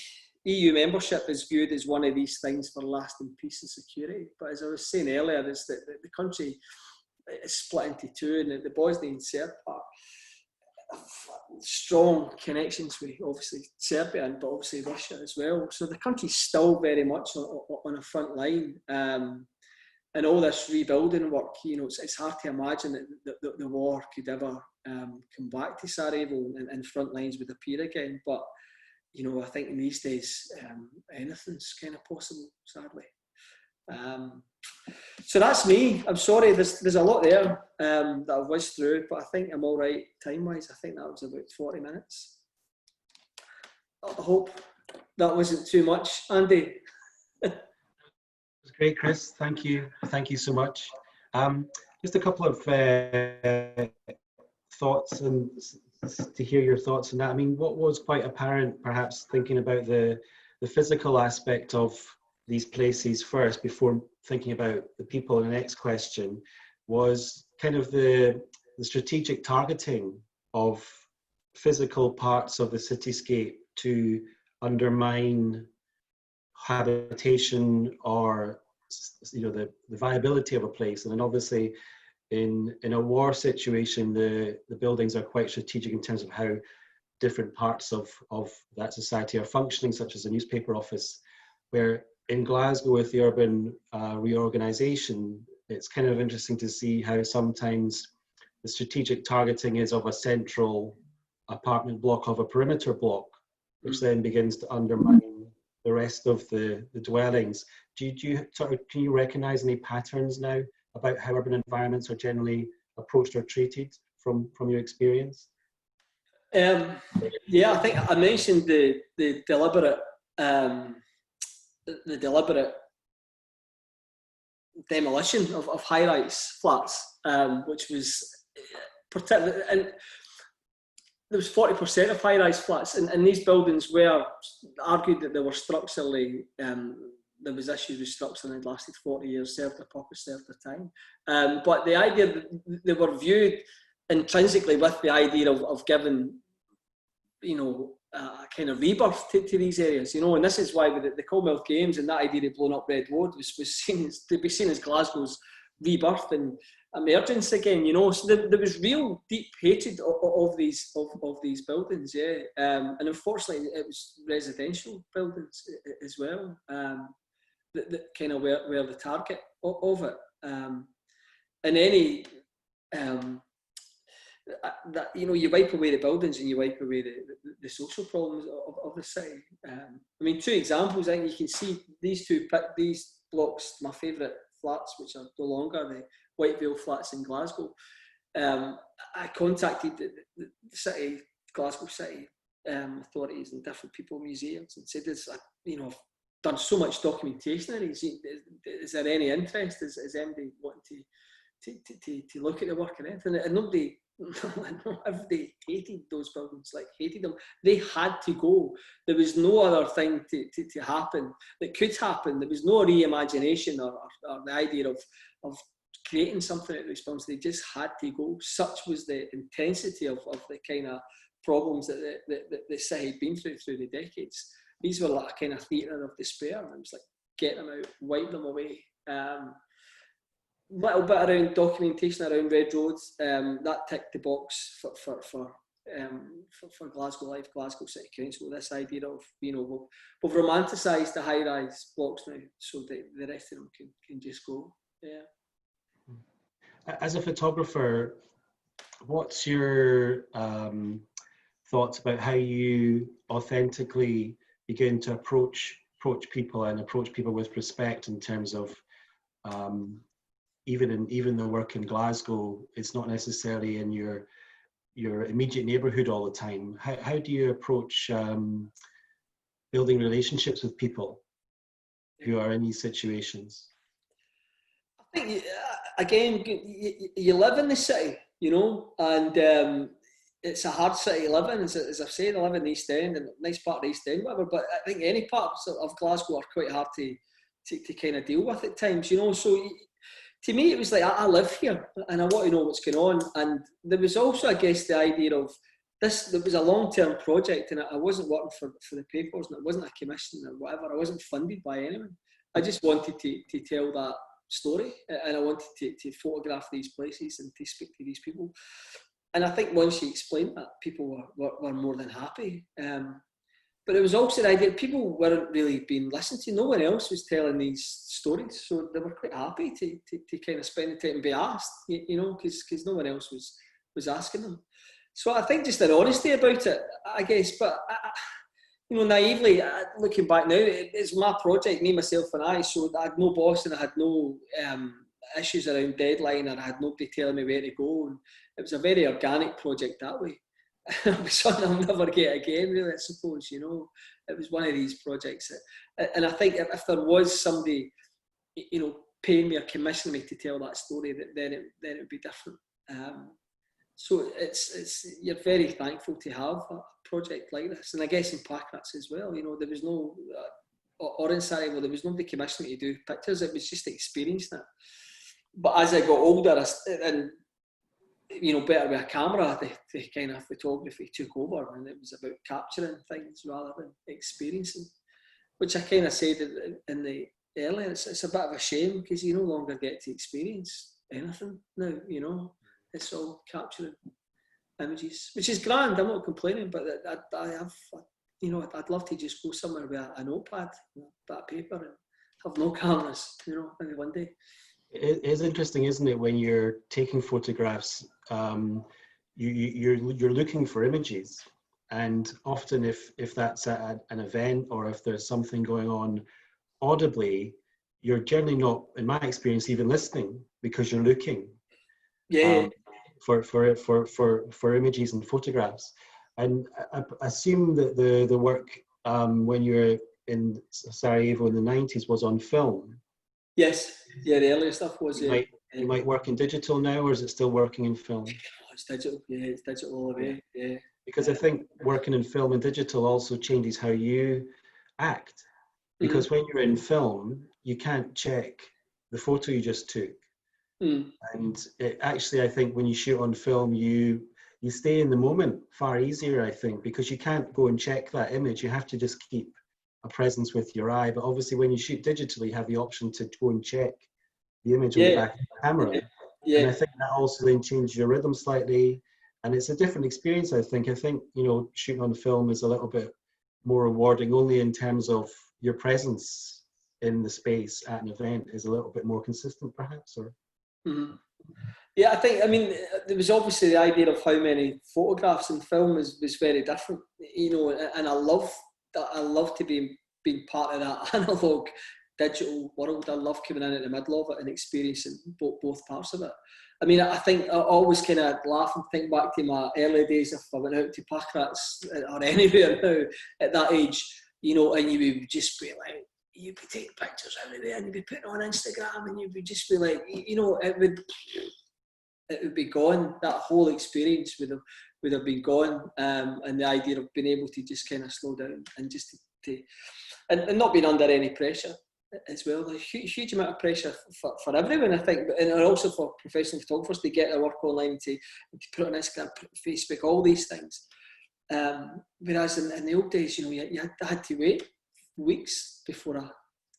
EU membership is viewed as one of these things for lasting peace and security. But as I was saying earlier, is that the country is split into two, and the Bosnian Serb part have strong connections with obviously Serbia, but obviously Russia as well. So the country's still very much on a front line. And all this rebuilding work, you know, it's hard to imagine that the war could ever come back to Sarajevo and front lines would appear again. But you know, I think in these days, anything's kind of possible, sadly. So that's me. I'm sorry, there's a lot there that I've whizzed through, but I think I'm all right time-wise. I think that was about 40 minutes. I hope that wasn't too much. Andy? It was great, Chris. Thank you. Thank you so much. Just a couple of thoughts and to hear your thoughts on that. I mean, what was quite apparent, perhaps thinking about the physical aspect of these places first, before thinking about the people in the next question, was kind of the strategic targeting of physical parts of the cityscape to undermine habitation or, you know, the viability of a place. And then obviously in a war situation, the buildings are quite strategic in terms of how different parts of that society are functioning, such as a newspaper office, where in Glasgow with the urban reorganisation, it's kind of interesting to see how sometimes the strategic targeting is of a central apartment block of a perimeter block, which then begins to undermine the rest of the dwellings. Do you sort of, can you recognise any patterns now about how urban environments are generally approached or treated from your experience? Yeah, I think I mentioned the deliberate demolition of high-rise flats, which was particularly, and there was 40% of high-rise flats, and these buildings were argued that they were structurally, there was issues with structure and it lasted 40 years, served their purpose, served their time. But the idea that they were viewed intrinsically with the idea of giving, you know, a kind of rebirth to these areas, you know, and this is why with the Commonwealth Games and that idea of blowing up Red Road was seen as, to be seen as Glasgow's rebirth and emergence again, you know. So there was real deep hatred of these buildings, yeah, and unfortunately it was residential buildings as well, that kind of were the target of it, and any that, you know, you wipe away the buildings and you wipe away the social problems of the city. I mean, two examples. I think you can see these blocks, my favourite flats, which are no longer the White Vale flats in Glasgow. I contacted the city, Glasgow City authorities and different people, museums, and said, you know, I've done so much documentation on these. Is there any interest? Is anybody wanting to look at the work and anything? And nobody. Everybody hated those buildings, like hated them. They had to go. There was no other thing to happen that could happen. There was no reimagination or the idea of creating something at response. They just had to go. Such was the intensity of the kind of problems that the city had been through the decades. These were like a kind of theatre of despair. And it was like, get them out, wipe them away. Little bit around documentation around Red Roads, that ticked the box for Glasgow Life, Glasgow City Council. This idea of, you know, we've romanticised the high-rise blocks now, so the rest of them can just go. Yeah. As a photographer, what's your thoughts about how you authentically begin to approach people and approach people with respect in terms of even the work in Glasgow, it's not necessarily in your immediate neighbourhood all the time. How do you approach building relationships with people who are in these situations? I think, again, you live in the city, you know, and it's a hard city to live in. As I've said, I live in the East End, and nice part of the East End, whatever, but I think any parts of Glasgow are quite hard to kind of deal with at times, you know. So to me, it was like, I live here and I want to know what's going on. And there was also, I guess, the idea of this, there was a long-term project, and I wasn't working for the papers, and it wasn't a commission or whatever. I wasn't funded by anyone. I just wanted to tell that story, and I wanted to photograph these places and to speak to these people. And I think once you explained that, people were more than happy. But it was also the idea people weren't really being listened to. No one else was telling these stories, so they were quite happy to kind of spend the time and be asked, you know, because no one else was asking them. So I think just an honesty about it, I guess. But you know, naively looking back now, it's my project, me, myself, and I. So I had no boss, and I had no issues around deadline, and I had nobody telling me where to go. And it was a very organic project that way. It was something I'll never get again, really, I suppose, you know. It was one of these projects. And I think if there was somebody, you know, paying me or commissioning me to tell that story, then it would be different. So it's you're very thankful to have a project like this. And I guess in Pakrac as well, you know, there was no, or in Sarajevo, there was nobody commissioning me to do pictures. It was just experiencing it. But as I got older, and you know, better with a camera, the kind of photography took over, and it was about capturing things rather than experiencing, which I kind of said in the earlier. It's a bit of a shame because you no longer get to experience anything now, you know. It's all capturing images, which is grand. I'm not complaining, but I have, you know, I'd love to just go somewhere with a notepad, a bit of paper, and have no cameras, you know, maybe one day. It is interesting, isn't it, when you're taking photographs, you're looking for images, and often if that's at an event or if there's something going on audibly, you're generally not, in my experience, even listening because you're looking. Yeah. For images and photographs. And I assume that the work when you were in Sarajevo in the 90s was on film. Yes, yeah, the earlier stuff was. You might work in digital now, or is it still working in film? Oh, it's digital, yeah, it's digital all the way, yeah. Because I think working in film and digital also changes how you act. Because when you're in film, you can't check the photo you just took. And actually, I think when you shoot on film, you stay in the moment far easier, I think, because you can't go and check that image. You have to just keep a presence with your eye. But obviously, when you shoot digitally, you have the option to go and check the image on the back of the camera. Yeah. And I think that also then changes your rhythm slightly. And it's a different experience, I think. I think, you know, shooting on film is a little bit more rewarding only in terms of your presence in the space at an event is a little bit more consistent, perhaps, or... Yeah, I think, I mean, there was obviously the idea of how many photographs in film was very different, you know, and I love to be being part of that analog digital world. I love coming in at the middle of it and experiencing both parts of it. I mean, I think I always kind of laugh and think back to my early days if I went out to Pakrac or anywhere now at that age, you know, and you would just be like, you'd be taking pictures everywhere and you'd be putting on Instagram and you'd be just be like, you know, it would be gone. That whole experience would have been gone. And the idea of being able to just kind of slow down and just and not being under any pressure as well. A huge amount of pressure for everyone, I think, and also for professional photographers to get their work online, to put on Instagram, Facebook, all these things. Whereas in the old days, you know, you had to wait weeks before I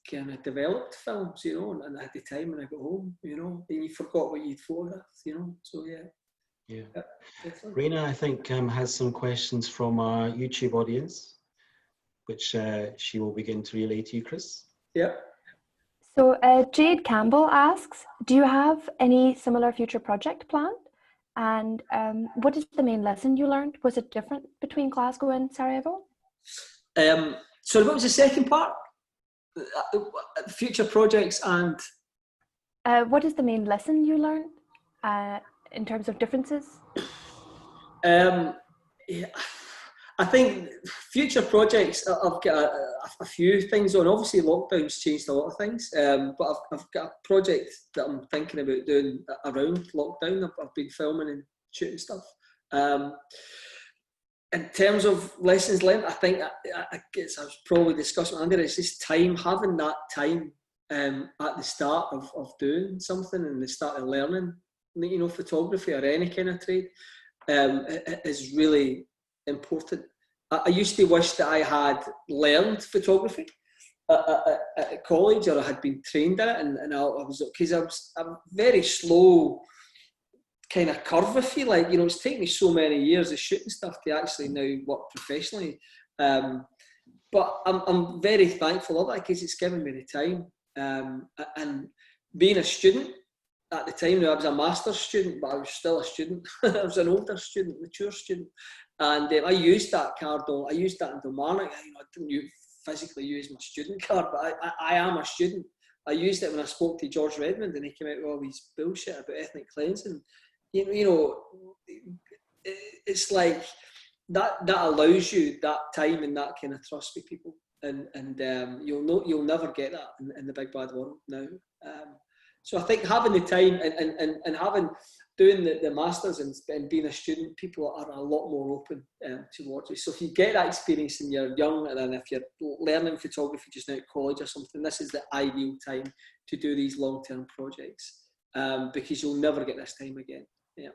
kind of developed films, you know, and I had the time when I got home, you know, and you forgot what you'd photographed, you know, so yeah. Raina, I think, has some questions from our YouTube audience, which she will begin to relay to you, Chris. Yeah. So Jade Campbell asks, do you have any similar future project planned? And what is the main lesson you learned? Was it different between Glasgow and Sarajevo? So what was the second part? Future projects and... What is the main lesson you learned in terms of differences? Yeah, I think future projects, I've got a few things on. Obviously, lockdown's changed a lot of things, but I've got a project that I'm thinking about doing around lockdown. I've been filming and shooting stuff. In terms of lessons learned, I think I was probably discussing earlier, it's just time, having that time at the start of doing something and the start of learning, you know, photography or any kind of trade, is really important. I used to wish that I had learned photography at college, or I had been trained in it, and I was, because I'm very slow kind of curve, I feel like, you know, it's taken me so many years of shooting stuff to actually now work professionally. But I'm very thankful of that, because it's given me the time. And being a student at the time, now I was a master's student, but I was still a student. I was an older student, mature student. And I used that card, I used that in Kilmarnock. You know, I didn't physically use my student card, but I am a student. I used it when I spoke to George Redmond, and he came out with all these bullshit about ethnic cleansing. You know, it's like that allows you that time and that kind of trust with people, and you'll never get that in the big bad world now. So I think having the time and having doing the masters and being a student, people are a lot more open towards it. So if you get that experience and you're young, and then if you're learning photography just now at college or something, this is the ideal time to do these long-term projects, because you'll never get this time again. Yeah.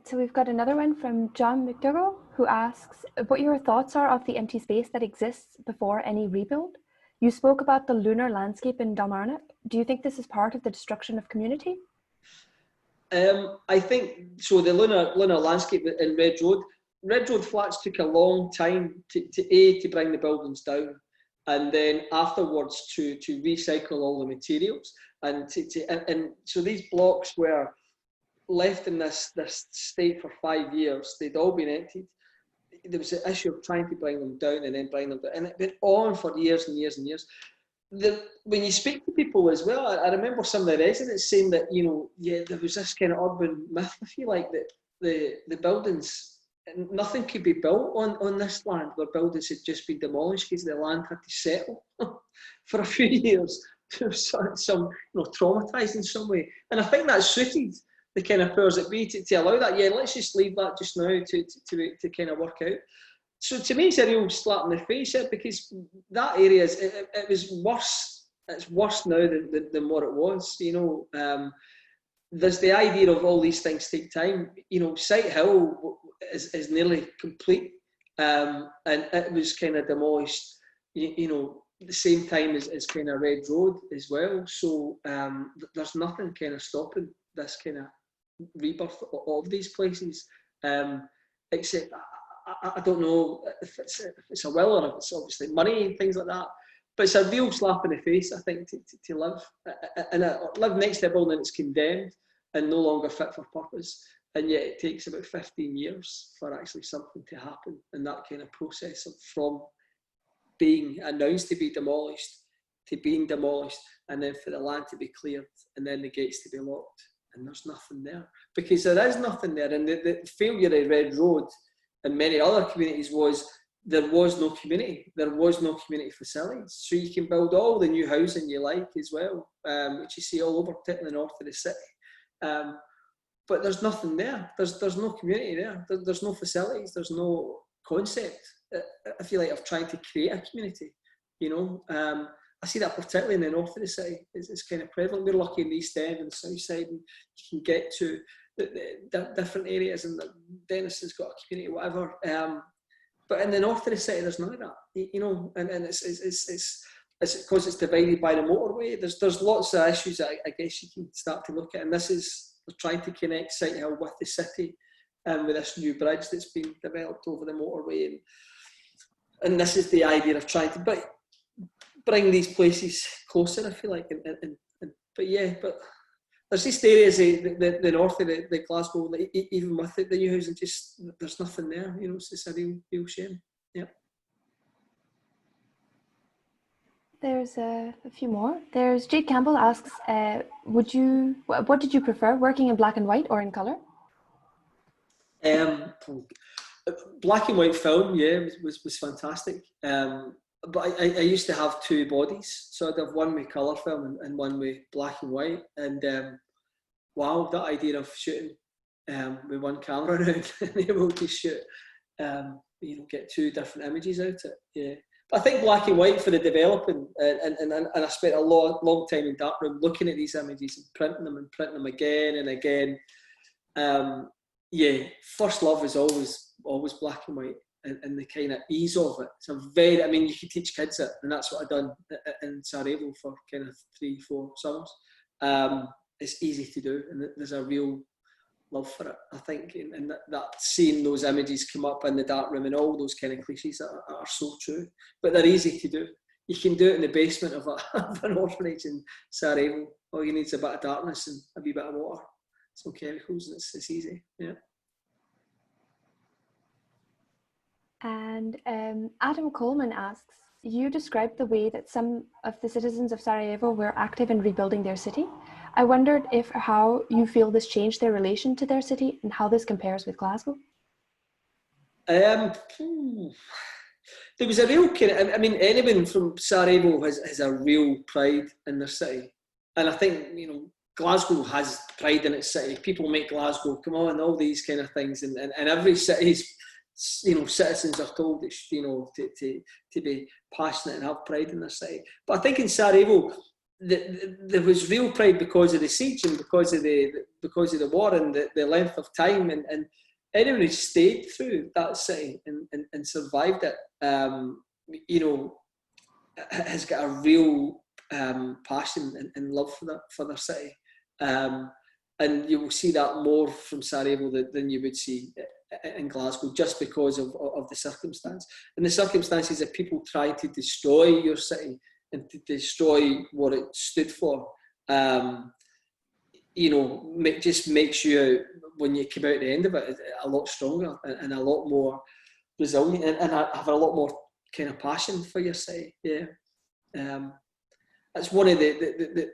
So we've got another one from John McDougall, who asks what your thoughts are of the empty space that exists before any rebuild. You spoke about the lunar landscape in Dalmarnock. Do you think this is part of the destruction of community? I think so. The lunar landscape in Red Road flats took a long time to bring the buildings down, and then afterwards to recycle all the materials, and so these blocks were left in this state for 5 years. They'd all been emptied. There was an issue of trying to bring them down and then bring them down, and it went on for years and years and years. When you speak to people as well, I remember some of the residents saying that, you know, yeah, there was this kind of urban myth, I feel like, that the buildings, nothing could be built on this land, where buildings had just been demolished because the land had to settle for a few years. Some you know, traumatised in some way, and I think that suited the kind of powers that be to allow that. Yeah, let's just leave that just now to kind of work out. So to me, it's a real slap in the face, because that area it was worse. It's worse now than what it was. You know, there's the idea of all these things take time. You know, Sight Hill is nearly complete, and it was kind of demolished. You know, at the same time as kind of Red Road as well. So there's nothing kind of stopping this kind of rebirth of these places, except I don't know if it's a will, or if it's obviously money and things like that, but it's a real slap in the face, I think, to live next to a building that's condemned and no longer fit for purpose, and yet it takes about 15 years for actually something to happen in that kind of process from being announced to be demolished to being demolished, and then for the land to be cleared, and then the gates to be locked. And there's nothing there, because there is nothing there. And the failure of Red Road and many other communities was there was no community. There was no community facilities. So you can build all the new housing you like as well, which you see all over, particularly north of the city. But there's nothing there. There's no community there. There's no facilities. There's no concept, I feel like, of trying to create a community. You know, I see that particularly in the north of the city. It's kind of prevalent. We're lucky in the East End and the South Side, and you can get to the different areas, and Dennison's got a community, whatever. But in the north of the city, there's none of that. You know, and it's because it's divided by the motorway. There's lots of issues that I guess you can start to look at, and this is trying to connect Sight Hill with the city, with this new bridge that's been developed over the motorway, and this is the idea of trying to bring these places closer, I feel like, but there's just areas, the north of the Glasgow, even with the new housing, just there's nothing there. You know, it's a real shame. Yeah. There's a few more. There's Jade Campbell asks, what did you prefer, working in black and white or in colour? Black and white film, yeah, was fantastic. But I used to have two bodies, so I'd have one with colour film and one with black and white. And wow, that idea of shooting with one camera around and able to shoot, get two different images out of it. Yeah. But I think black and white for the developing, and I spent a long time in darkroom looking at these images and printing them again and again. First love is always black and white, and the kind of ease of it. So you can teach kids it, and that's what I've done in Sarajevo for kind of 3-4 summers. It's easy to do, and there's a real love for it, I think, and that seeing those images come up in the dark room and all those kind of cliches are so true, but they're easy to do. You can do it in the basement of an orphanage in Sarajevo. All you need is a bit of darkness and a wee bit of water, some chemicals, and it's easy. Yeah. And Adam Coleman asks, you described the way that some of the citizens of Sarajevo were active in rebuilding their city. I wondered how you feel this changed their relation to their city and how this compares with Glasgow. There was a real anyone from Sarajevo has a real pride in their city, and I think Glasgow has pride in its city. People make Glasgow come on, all these kind of things, and every city's citizens are told to be passionate and have pride in their city. But I think in Sarajevo, there was real pride because of the siege and because of the war and the length of time, and anyone who stayed through that city and survived it, has got a real passion and love for their city, and you will see that more from Sarajevo than you would see in Glasgow, just because of the circumstance and the circumstances that people try to destroy your city and to destroy what it stood for. Just makes you, when you come out at the end of it, a lot stronger and a lot more resilient and have a lot more kind of passion for your city. Yeah. That's one of the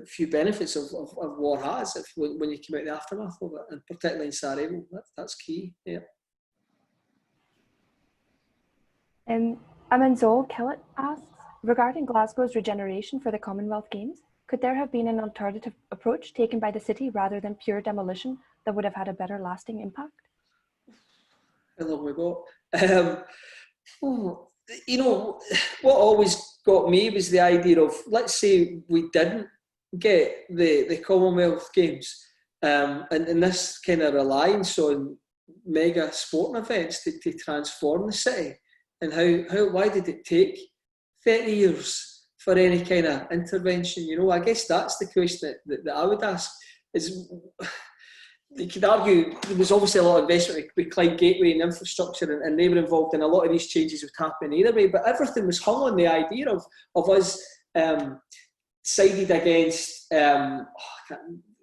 few benefits of war has, when you come out the aftermath of it, and particularly in Sarajevo, that's key. Yeah. Amanzol Kellett asks, regarding Glasgow's regeneration for the Commonwealth Games, could there have been an alternative approach taken by the city rather than pure demolition that would have had a better lasting impact? How long we got? What always got me was the idea of, let's say we didn't get the Commonwealth Games, and this kind of reliance on mega sporting events to transform the city, and why did it take 30 years for any kind of intervention? I guess that's the question that I would ask. Is you could argue there was obviously a lot of investment with Clyde Gateway and infrastructure, and they were involved in a lot of these changes would happen either way, but everything was hung on the idea of us sided against the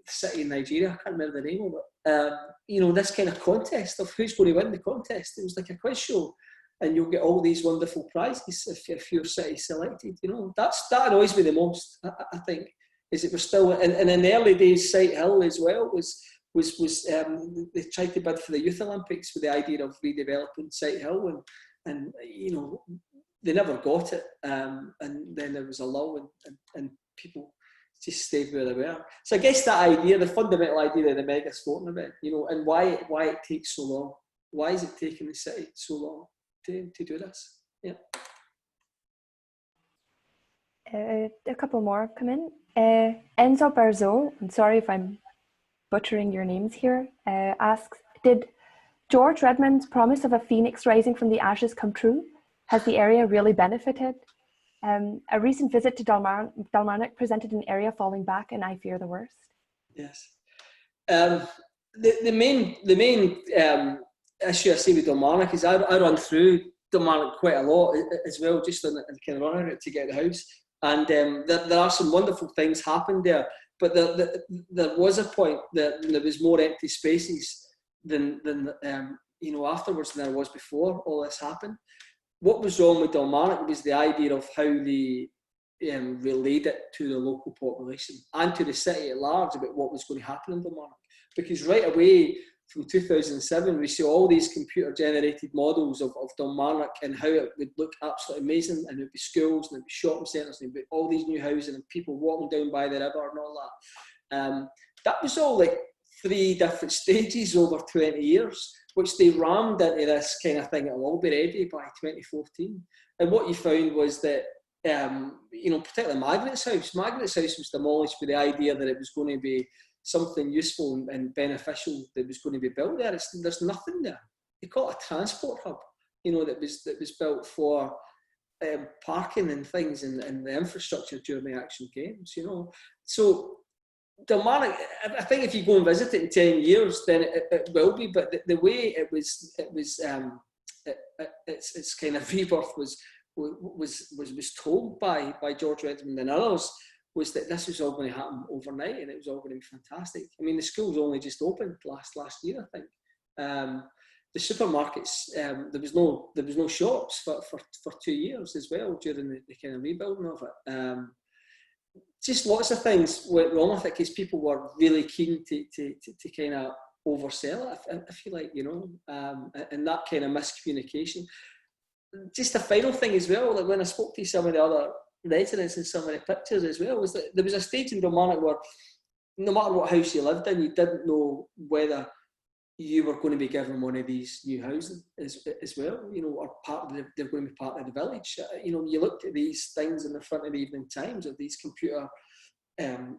city in Nigeria, I can't remember the name of it, this kind of contest of who's going to win the contest. It was like a quiz show, and you'll get all these wonderful prizes if your city's selected. That annoys me the most, I think, is it was still, and in the early days, Sight Hill as well was they tried to bid for the Youth Olympics with the idea of redeveloping Sight Hill, and they never got it, and then there was a lull, and people just stayed where they were. So I guess that idea, the fundamental idea of the mega sporting event, and why it takes so long. Why is it taking the city so long to do this? Yeah. A couple more have come in. Enzo Barzo, I'm sorry if I'm butchering your names here, asks, did George Redmond's promise of a phoenix rising from the ashes come true? Has the area really benefited? A recent visit to Dalmarnock presented an area falling back, and I fear the worst. Yes. The main issue I see with Dalmarnock is I run through Dalmarnock quite a lot as well, just on the kind of running route to get the house. And there are some wonderful things happened there, But there was a point that there was more empty spaces than afterwards than there was before all this happened. What was wrong with Dalmarnock was the idea of how they relayed it to the local population and to the city at large about what was going to happen in Dalmarnock. Because right away, from 2007, we saw all these computer-generated models of Dalmarnock and how it would look absolutely amazing, and it would be schools, and it would be shopping centres, and it would be all these new housing, and people walking down by the river and all that. That was all like 3 different stages over 20 years, which they rammed into this kind of thing. It'll all be ready by 2014. And what you found was that, particularly Margaret's house was demolished with the idea that it was going to be something useful and beneficial that was going to be built there. There's nothing there. They call it a transport hub, that was built for parking and things and the infrastructure during the Action Games, So Dalmarnock, I think if you go and visit it in 10 years, then it will be. But the way its kind of rebirth was told by George Redmond and others, was that this was all going to happen overnight and it was all going to be fantastic. I mean, the schools only just opened last year, I think. The supermarkets, there was no shops for 2 years as well during the kind of rebuilding of it. Just lots of things went wrong with it because people were really keen to kind of oversell it, if you like, and that kind of miscommunication. Just a final thing as well, like when I spoke to some of the other residents and some of the pictures as well, was that there was a stage in Dalmarnock where no matter what house you lived in, you didn't know whether you were going to be given one of these new housing as well, or they're going to be part of the village. You looked at these things in the front of the Evening Times of these computer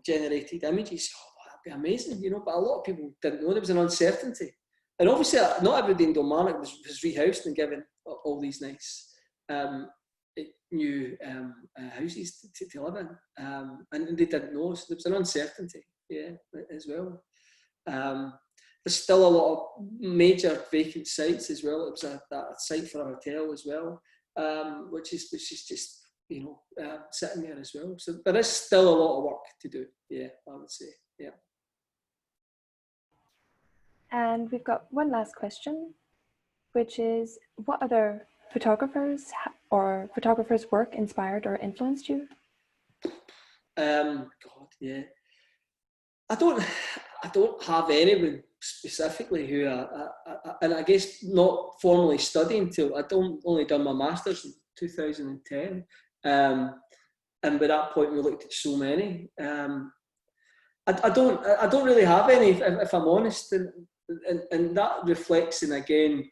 generated images. Oh, that'd be amazing, but a lot of people didn't know. There was an uncertainty. And obviously not everybody in Dalmarnock was rehoused and given all these nice new houses to live in, and they didn't know, so there was an uncertainty, as well. There's still a lot of major vacant sites as well. It was a site for a hotel as well, which is just sitting there as well. So there is still a lot of work to do. I would say. And we've got one last question, which is, what other photographers or photographers' work inspired or influenced you? I don't have anyone specifically who and I guess not formally studying till I only done my master's in 2010, and by that point we looked at so many. I don't really have any, if I'm honest, and that reflects in, again,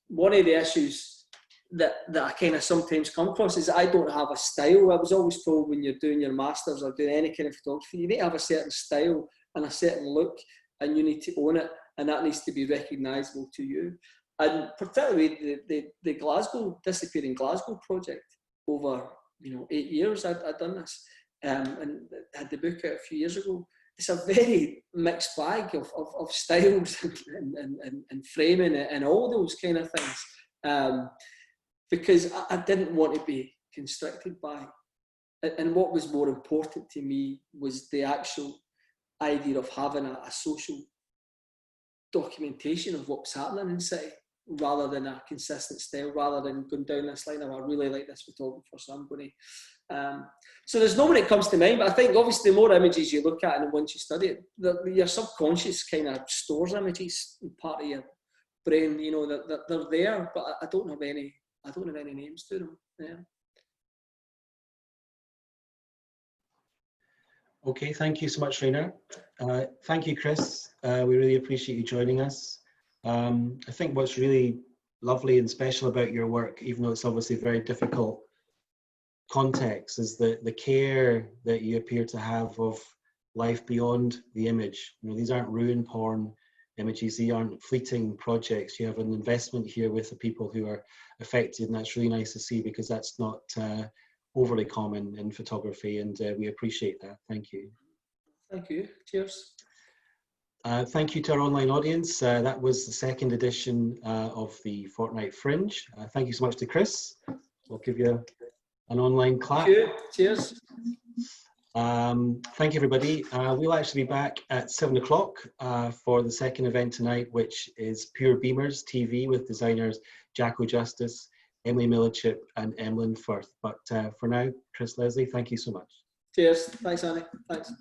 one of the issues that I kind of sometimes come across is I don't have a style. I was always told when you're doing your masters or doing any kind of photography, you need to have a certain style and a certain look, and you need to own it, and that needs to be recognisable to you. And particularly the Glasgow, Disappearing Glasgow project, over 8 years I'd done this, and had the book out a few years ago. It's a very mixed bag of styles and framing and all those kind of things, because I didn't want to be constricted by, and what was more important to me was the actual idea of having a social documentation of what was happening in the city, rather than a consistent style, rather than going down this line of, I really like this photographer, so I'm going to. So there's no one that comes to mind, but I think obviously the more images you look at and once you study it, your subconscious kind of stores images in part of your brain, that they're there, but I don't have any names to them. Okay, thank you so much, Rainer. Thank you, Chris. We really appreciate you joining us. I think what's really lovely and special about your work, even though it's obviously very difficult context, is the care that you appear to have of life beyond the image. These aren't ruin porn images, these aren't fleeting projects. You have an investment here with the people who are affected, and that's really nice to see, because that's not overly common in photography, and we appreciate that. Thank you. Thank you. Cheers. Thank you to our online audience. That was the second edition of the Fortnight Fringe. Thank you so much to Chris. We'll give you an online clap. Thank you. Cheers. Thank you, everybody. We'll actually be back at 7 o'clock for the second event tonight, which is Pure Beamers TV with designers Jacko Justice, Emily Millichip, and Emlyn Firth. But for now, Chris Leslie, thank you so much. Cheers. Thanks, Annie. Thanks.